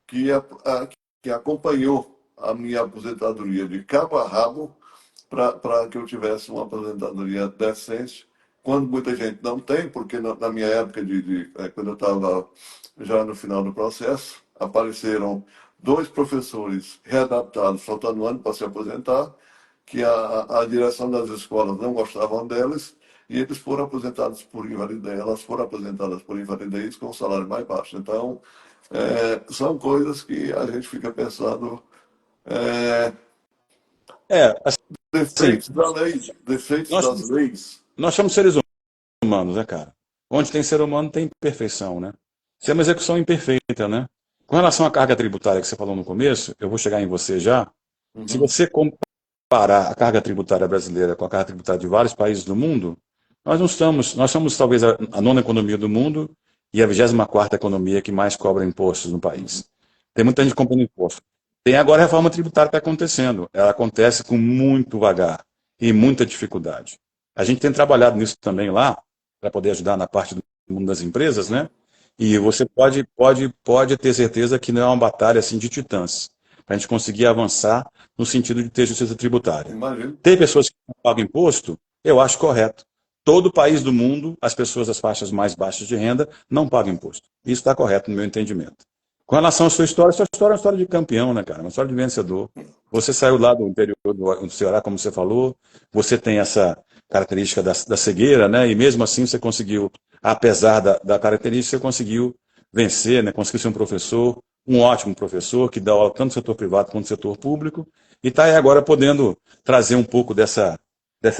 que acompanhou a minha aposentadoria de cabo a rabo para que eu tivesse uma aposentadoria decente, quando muita gente não tem, porque na minha época, quando eu estava já no final do processo, apareceram 2 professores readaptados, faltando um ano para se aposentar, que a direção das escolas não gostavam deles, e eles foram aposentados por invalidez, elas foram aposentadas por invalidez com um salário mais baixo. Então, são coisas que a gente fica pensando, é, Assim, defeitos da lei, defeitos nós, das leis. nós somos seres humanos, né, cara? Onde tem ser humano tem imperfeição, né? Isso é uma execução imperfeita, né? Com relação à carga tributária que você falou no começo, eu vou chegar em você já. Se Uhum. você comparar a carga tributária brasileira com a carga tributária de vários países do mundo, nós somos talvez a nona economia do mundo e a 24ª economia que mais cobra impostos no país. Tem muita gente comprando imposto. Tem agora a reforma tributária que está acontecendo. Ela acontece com muito vagar e muita dificuldade. A gente tem trabalhado nisso também lá, para poder ajudar na parte do mundo das empresas, né? E você pode ter certeza que não é uma batalha assim de titãs, para a gente conseguir avançar no sentido de ter justiça tributária. Imagino. Ter pessoas que não pagam imposto, eu acho correto. todo país do mundo, as pessoas das faixas mais baixas de renda não pagam imposto. Isso está correto no meu entendimento. Com relação à sua história é uma história de campeão, né, cara? Uma história de vencedor. Você saiu lá do interior do Ceará, como você falou, você tem essa característica da cegueira, né? E mesmo assim você conseguiu, apesar da característica, você conseguiu vencer, né? Conseguiu ser um ótimo professor, que dá aula tanto no setor privado quanto no setor público, e está aí agora podendo trazer um pouco dessa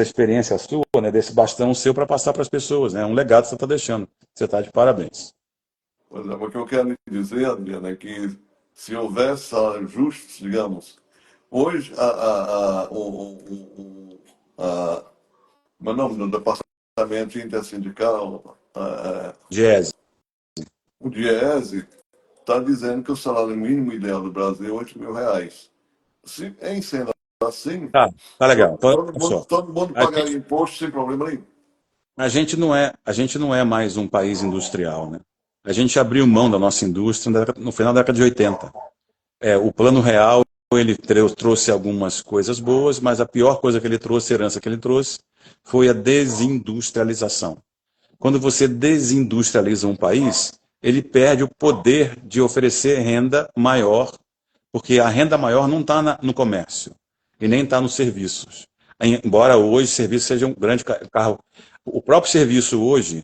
experiência sua, né? Desse bastão seu para passar para as pessoas, né? É um legado que você está deixando. Você está de parabéns. Pois é, o que eu quero lhe dizer, Adriano, é que se houvesse salários justos, digamos, hoje meu nome do departamento intersindical, Diese. o DIEESE, está dizendo que o salário mínimo ideal do Brasil é R$ 8.000. Se, em sendo assim, Tá legal. Então, todo olha mundo, só. todo mundo pagaria imposto sem problema nenhum. A gente não é mais um país industrial, né? A gente abriu mão da nossa indústria no final da década de 80. O Plano Real, ele trouxe algumas coisas boas, mas a pior coisa que ele trouxe, a herança que ele trouxe, foi a desindustrialização. Quando você desindustrializa um país, ele perde o poder de oferecer renda maior, porque a renda maior não está no comércio e nem está nos serviços. Embora hoje o serviço seja um grande carro. O próprio serviço hoje,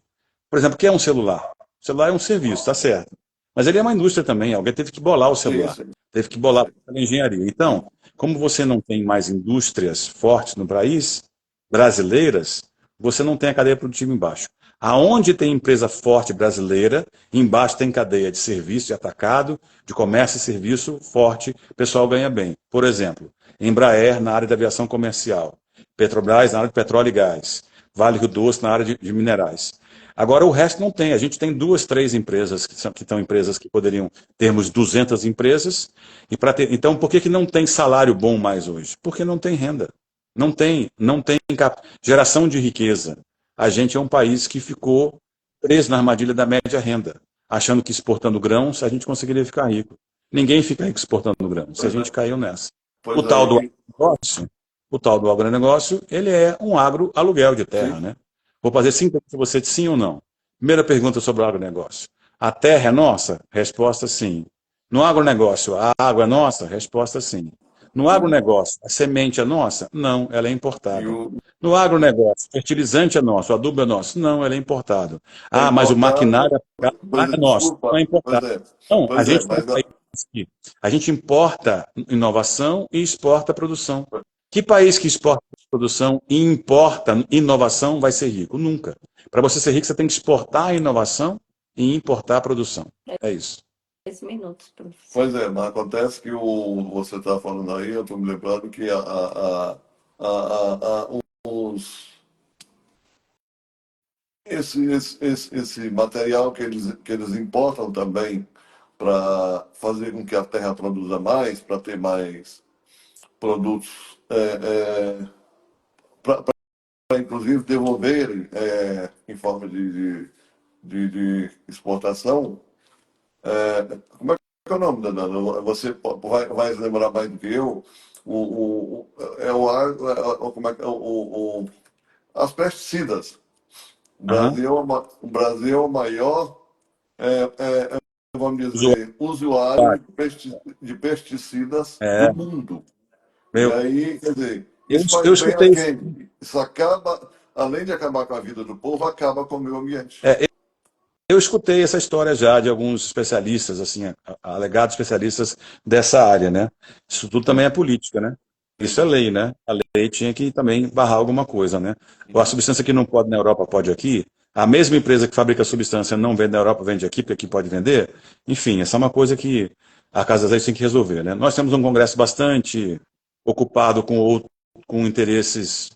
por exemplo, o que é um celular? O celular é um serviço, está certo. Mas ele é uma indústria também. Alguém teve que bolar o celular, Sim, sim. teve que bolar a engenharia. Então, como você não tem mais indústrias fortes no país, brasileiras, você não tem a cadeia produtiva embaixo. Aonde tem empresa forte brasileira, embaixo tem cadeia de serviço, de atacado, de comércio e serviço forte, o pessoal ganha bem. Por exemplo, Embraer na área de aviação comercial, Petrobras na área de petróleo e gás, Vale Rio Doce na área de minerais. Agora o resto não tem. A gente tem 2, 3 empresas que são empresas que poderiam termos 200 empresas. Então, por que não tem salário bom mais hoje? Porque não tem renda. Não tem geração de riqueza. A gente é um país que ficou preso na armadilha da média renda, achando que exportando grãos a gente conseguiria ficar rico. Ninguém fica rico exportando grãos. A gente caiu nessa. O tal do agronegócio, ele é um aluguel de terra, Sim. né? Vou fazer 5 perguntas para você de sim ou não. Primeira pergunta sobre o agronegócio. A terra é nossa? Resposta sim. No agronegócio, a água é nossa? Resposta sim. No agronegócio, a semente é nossa? Não, ela é importada. No agronegócio, fertilizante é nosso, o adubo é nosso? Não, ele é importado. É mas o importado. maquinário Pois é nosso, desculpa. não é importado. Então, a gente importa inovação e exporta produção. Que país que exporta produção e importa inovação vai ser rico? Nunca. Para você ser rico, você tem que exportar a inovação e importar a produção. É isso. 10 minutos, professor. Pois é, mas acontece que você está falando aí, eu estou me lembrando que esse material que eles importam também para fazer com que a terra produza mais, para ter mais produtos, para inclusive devolverem em forma de exportação. Como é que é o nome, Danilo? Você vai lembrar mais do que eu. Como é que as pesticidas. O Brasil é o maior, vamos dizer, usuário de pesticidas do mundo. E aí, quer dizer, isso faz bem a quem? Isso acaba, além de acabar com a vida do povo, acaba com o meio ambiente. Eu escutei essa história já de alguns especialistas, assim, alegados especialistas dessa área, né? Isso tudo também é política, né? Isso é lei, né? A lei tinha que também barrar alguma coisa, né? A substância que não pode na Europa pode aqui. A mesma empresa que fabrica a substância não vende na Europa, vende aqui, porque aqui pode vender. Enfim, essa é uma coisa que a Casa das Leis tem que resolver, né? Nós temos um Congresso bastante ocupado com interesses,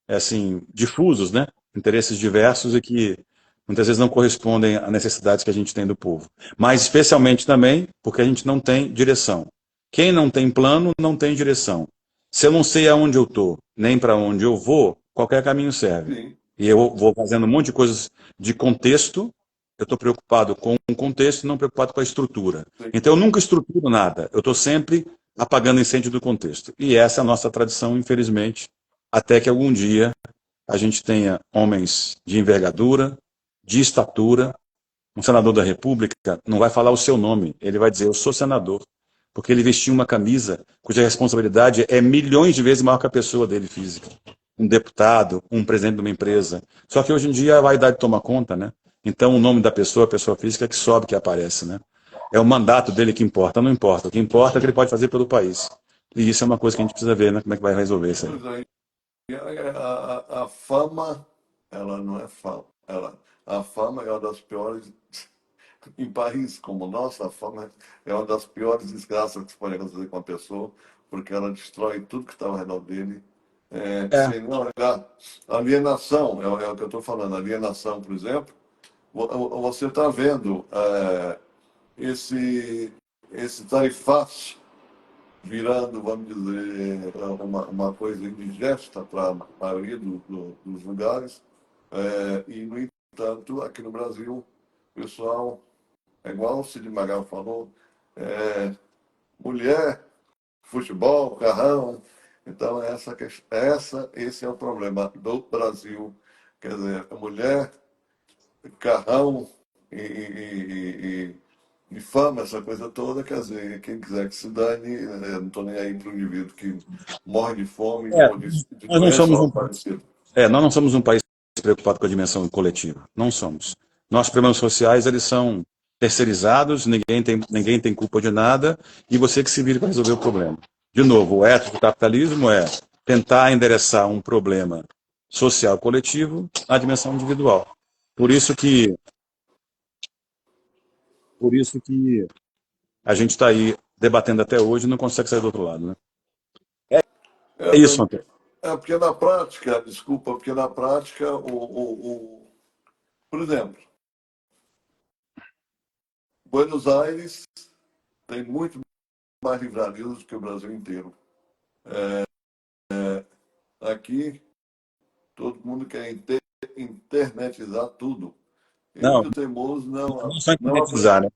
assim, difusos, né? Interesses diversos e que muitas vezes não correspondem às necessidades que a gente tem do povo. Mas especialmente também porque a gente não tem direção. Quem não tem plano, não tem direção. Se eu não sei aonde eu estou, nem para onde eu vou, qualquer caminho serve. Sim. E eu vou fazendo um monte de coisas de contexto, eu estou preocupado com o contexto, não preocupado com a estrutura. Sim. Então eu nunca estruturo nada, eu estou sempre apagando incêndio do contexto. E essa é a nossa tradição, infelizmente, até que algum dia a gente tenha homens de envergadura, de estatura. Um senador da República não vai falar o seu nome, ele vai dizer, eu sou senador, porque ele vestiu uma camisa cuja responsabilidade é milhões de vezes maior que a pessoa dele física. Um deputado, um presidente de uma empresa. Só que hoje em dia a vaidade toma conta, né? Então o nome da pessoa, a pessoa física, é que sobe, que aparece, né? É o mandato dele que importa, não importa. O que importa é o que ele pode fazer pelo país. E isso é uma coisa que a gente precisa ver, né? Como é que vai resolver isso aí. Pois é, a fama, ela não é fama. A fama é uma das piores. Em países como o nosso, a fama é uma das piores desgraças que se pode acontecer com a pessoa, porque ela destrói tudo que está ao redor dele. É, Se não olhar, alienação, é o que eu estou falando, alienação, por exemplo, você está vendo esse, esse tarifaço virando, vamos dizer, uma coisa indigesta para a maioria dos lugares. E, no entanto, aqui no Brasil, o pessoal, é igual o Cid Magal falou, mulher, futebol, carrão. Então, esse é o problema do Brasil. Quer dizer, a mulher, carrão e fama, essa coisa toda, quer dizer, quem quiser que se dane, eu não estou nem aí para o indivíduo que morre de fome é, ou de nós não doença ou somos algo um, parecido. nós não somos um país preocupado com a dimensão coletiva. Não somos. Nossos problemas sociais, eles são terceirizados, ninguém tem culpa de nada, e você que se vira para resolver o problema. De novo, o ético do capitalismo é tentar endereçar um problema social coletivo na dimensão individual. Por isso que, por isso que a gente está aí debatendo até hoje e não consegue sair do outro lado, né? É, É isso, Antônio. porque na prática, desculpa, porque na prática, por exemplo, Buenos Aires tem muito mais livrarias do que o Brasil inteiro. Aqui, todo mundo quer internetizar tudo. E Não, o teimoso não só não internetizar, né?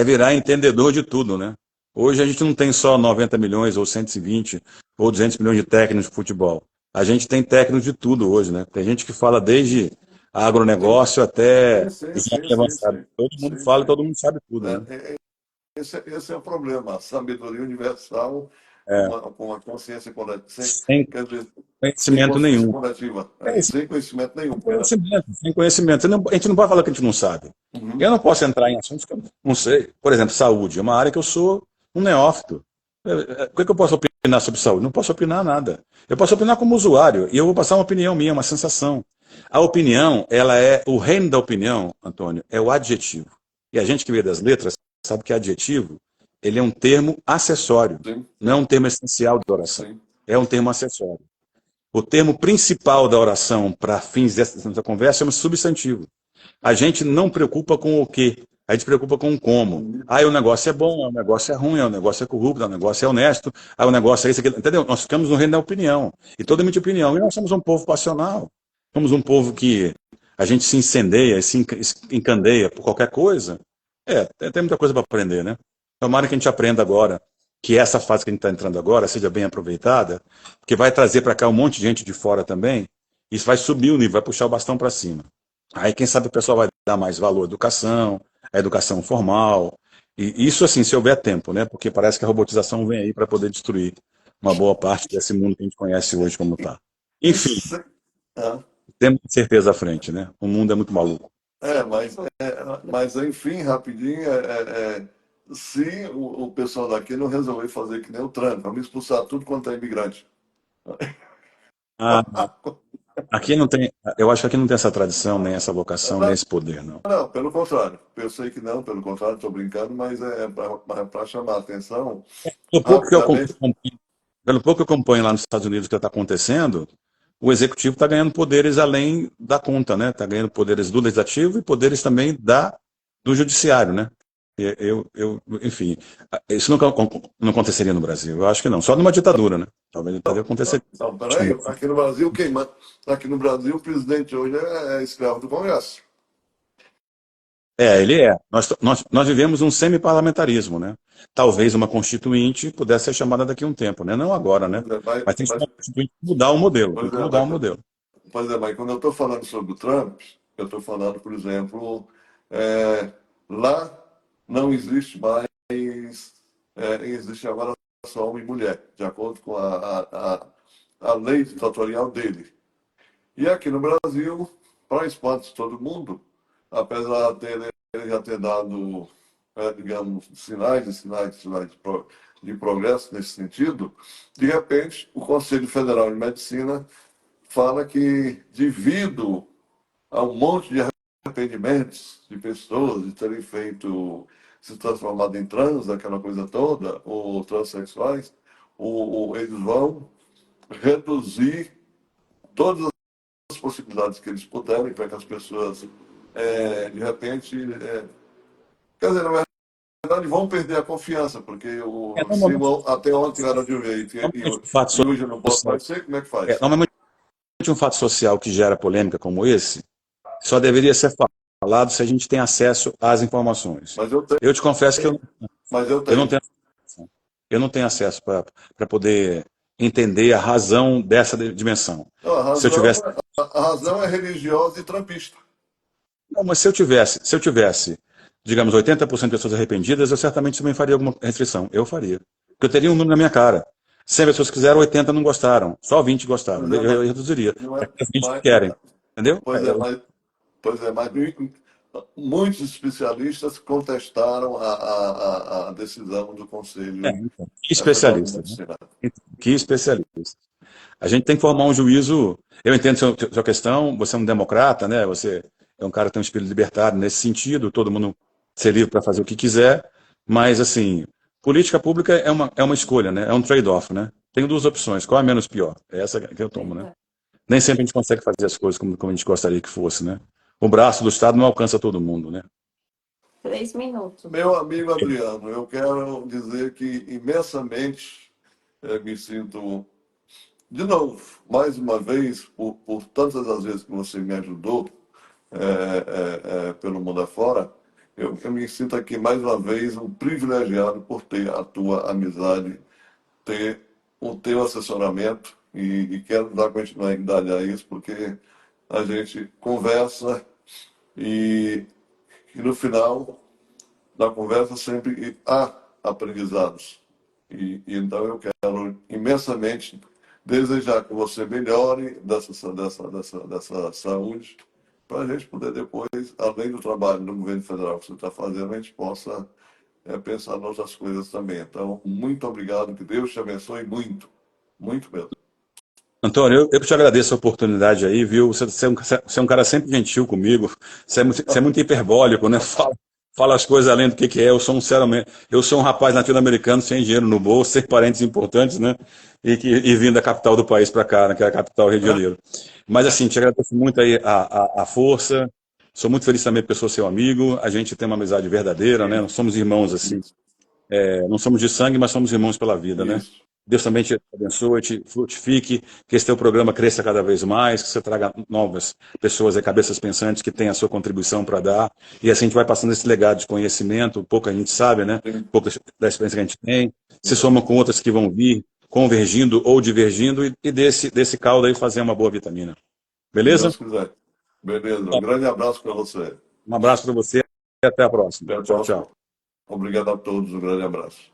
Virar entendedor de tudo, né? Hoje a gente não tem só 90 milhões, ou 120, ou 200 milhões de técnicos de futebol. A gente tem técnicos de tudo hoje, né? Tem gente que fala desde agronegócio sim, até sim, sim, engenharia sim, avançada. sim, Todo mundo sim, fala e sim. todo mundo sabe tudo, né? Esse é o problema, a sabedoria universal É, com uma consciência coletiva, sem quer dizer, sem conhecimento consciência nenhum. coletiva, É e isso. sem conhecimento nenhum. Sem conhecimento, sem conhecimento. A gente não pode falar que a gente não sabe. Uhum. Eu não posso entrar em assuntos que eu não sei. Por exemplo, saúde. É uma área que eu sou um neófito. O que eu posso opinar sobre saúde? Não posso opinar nada. Eu posso opinar como usuário e eu vou passar uma opinião minha, uma sensação. A opinião, ela é o reino da opinião, Antônio, é o adjetivo. E a gente que veio das letras sabe que adjetivo, ele é um termo acessório, Sim, não é um termo essencial da oração. sim. É um termo acessório. O termo principal da oração para fins dessa conversa é um substantivo. A gente não preocupa com o quê, a gente preocupa com o como. Ah, o negócio é bom, o negócio é ruim, o negócio é corrupto, o negócio é honesto, o negócio é isso, aquilo. Entendeu? Nós ficamos no reino da opinião. E toda mente opinião. E nós somos um povo passional. Somos um povo que a gente se incendeia, se encandeia por qualquer coisa. Tem muita coisa para aprender, né? Tomara que a gente aprenda agora, que essa fase que a gente está entrando agora seja bem aproveitada, porque vai trazer para cá um monte de gente de fora também, isso vai subir o nível, vai puxar o bastão para cima. Aí, quem sabe, o pessoal vai dar mais valor à educação formal, e isso, assim, se houver tempo, né? Porque parece que a robotização vem aí para poder destruir uma boa parte desse mundo que a gente conhece hoje como está. Enfim, Isso, ah, temos certeza à frente, né? O mundo é muito maluco. mas enfim, rapidinho, se o pessoal daqui não resolver fazer que nem o Trump, vamos expulsar tudo quanto é imigrante. Ah, aqui não tem, eu acho que aqui não tem essa tradição, nem essa vocação, nem esse poder, não. Não, pelo contrário. Eu sei que não, pelo contrário, estou brincando, mas é para chamar a atenção Pelo pouco que eu rapidamente. acompanho, pelo pouco que eu acompanho lá nos Estados Unidos o que está acontecendo, o executivo está ganhando poderes além da conta, né? Está ganhando poderes do legislativo e poderes também do judiciário, né? Enfim, isso não aconteceria no Brasil. Eu acho que não. Só numa ditadura, né? Talvez acontecer. aconteceria. Não, peraí, aqui no Brasil, aqui no Brasil, o presidente hoje é escravo do Congresso. Ele é. Nós vivemos um semi-parlamentarismo, né? Talvez uma constituinte pudesse ser chamada daqui a um tempo, né? Não agora, né? Vai, Mas tem que ser vai, uma constituinte mudar o modelo. pois Tem que é, mudar o modelo. Pois é, mas quando eu estou falando sobre o Trump, eu estou falando, por exemplo, lá não existe mais, existe agora só homem e mulher, de acordo com a lei ditatorial dele. E aqui no Brasil, para espanto de todo mundo, apesar de ele já ter dado, digamos, sinais de progresso nesse sentido, de repente, o Conselho Federal de Medicina fala que, devido a um monte de arrependimentos de pessoas de terem se transformado em trans, aquela coisa toda, ou transexuais, eles vão reduzir todas as possibilidades que eles puderem para que as pessoas, de repente, quer dizer, na verdade, vão perder a confiança, porque até ontem era de um jeito Normalmente, um fato e hoje não pode social, mais ser, como é que faz? normalmente um fato social que gera polêmica como esse só deveria ser falado se a gente tem acesso às informações. Mas eu tenho, Eu te confesso que mas eu eu não tenho. tenho, eu não tenho acesso para poder entender a razão dessa dimensão. Não, Se eu tivesse, a razão é religiosa e trampista. não, mas se eu tivesse, digamos, 80% de pessoas arrependidas, eu certamente também faria alguma restrição. Eu faria. Porque eu teria um número na minha cara. 100 pessoas quiseram, 80 não gostaram. Só 20 gostaram. Pois é, Eu reduziria. não é, As 20 mas, querem. Entendeu? pois é, mas, pois é, mas muitos especialistas contestaram a decisão do Conselho Então, que Federal de especialista, né? Medicina. Que especialista. A gente tem que formar um juízo. Eu entendo sua questão, você é um democrata, né? Você é um cara que tem um espírito libertário nesse sentido, todo mundo ser livre para fazer o que quiser, mas, assim, política pública é uma escolha, né? É um trade-off, né? Tenho duas opções, qual é a menos pior? É essa que eu tomo, né? Verdade. Nem sempre a gente consegue fazer as coisas como a gente gostaria que fosse, né? O braço do Estado não alcança todo mundo, né? 3 minutos. Meu amigo Adriano, eu quero dizer que imensamente me sinto, de novo, mais uma vez, por tantas as vezes que você me ajudou pelo mundo afora, eu me sinto aqui mais uma vez um privilegiado por ter a tua amizade, ter o teu assessoramento e quero dar continuidade a isso porque a gente conversa e, e no final da conversa sempre há aprendizados. E então eu quero imensamente desejar que você melhore dessa saúde, para a gente poder depois, além do trabalho do governo federal que você está fazendo, a gente possa pensar em outras coisas também. Então, muito obrigado, que Deus te abençoe muito, muito mesmo. Antônio, eu que te agradeço a oportunidade aí, viu? Você é um cara sempre gentil comigo, você é muito hiperbólico, né? Fala as coisas além do que é. Eu sou um rapaz latino-americano sem dinheiro no bolso, sem parentes importantes, né? E vindo da capital do país para cá, né? Que é a capital, Rio de Janeiro. Mas, assim, te agradeço muito aí a força. Sou muito feliz também porque sou seu amigo. A gente tem uma amizade verdadeira, né? Nós somos irmãos, assim. Não somos de sangue, mas somos irmãos pela vida, né? Isso. Deus também te abençoe, te frutifique, que esse teu programa cresça cada vez mais, que você traga novas pessoas e cabeças pensantes que têm a sua contribuição para dar. E assim a gente vai passando esse legado de conhecimento, pouco a gente sabe, né? Pouco da experiência que a gente tem, se soma com outras que vão vir, convergindo ou divergindo, e desse caldo aí fazer uma boa vitamina. Se Beleza? Deus quiser. Beleza. Um grande abraço para você. Um abraço para você e até a próxima. Até a Tchau, próxima. tchau. Obrigado a todos. Um grande abraço.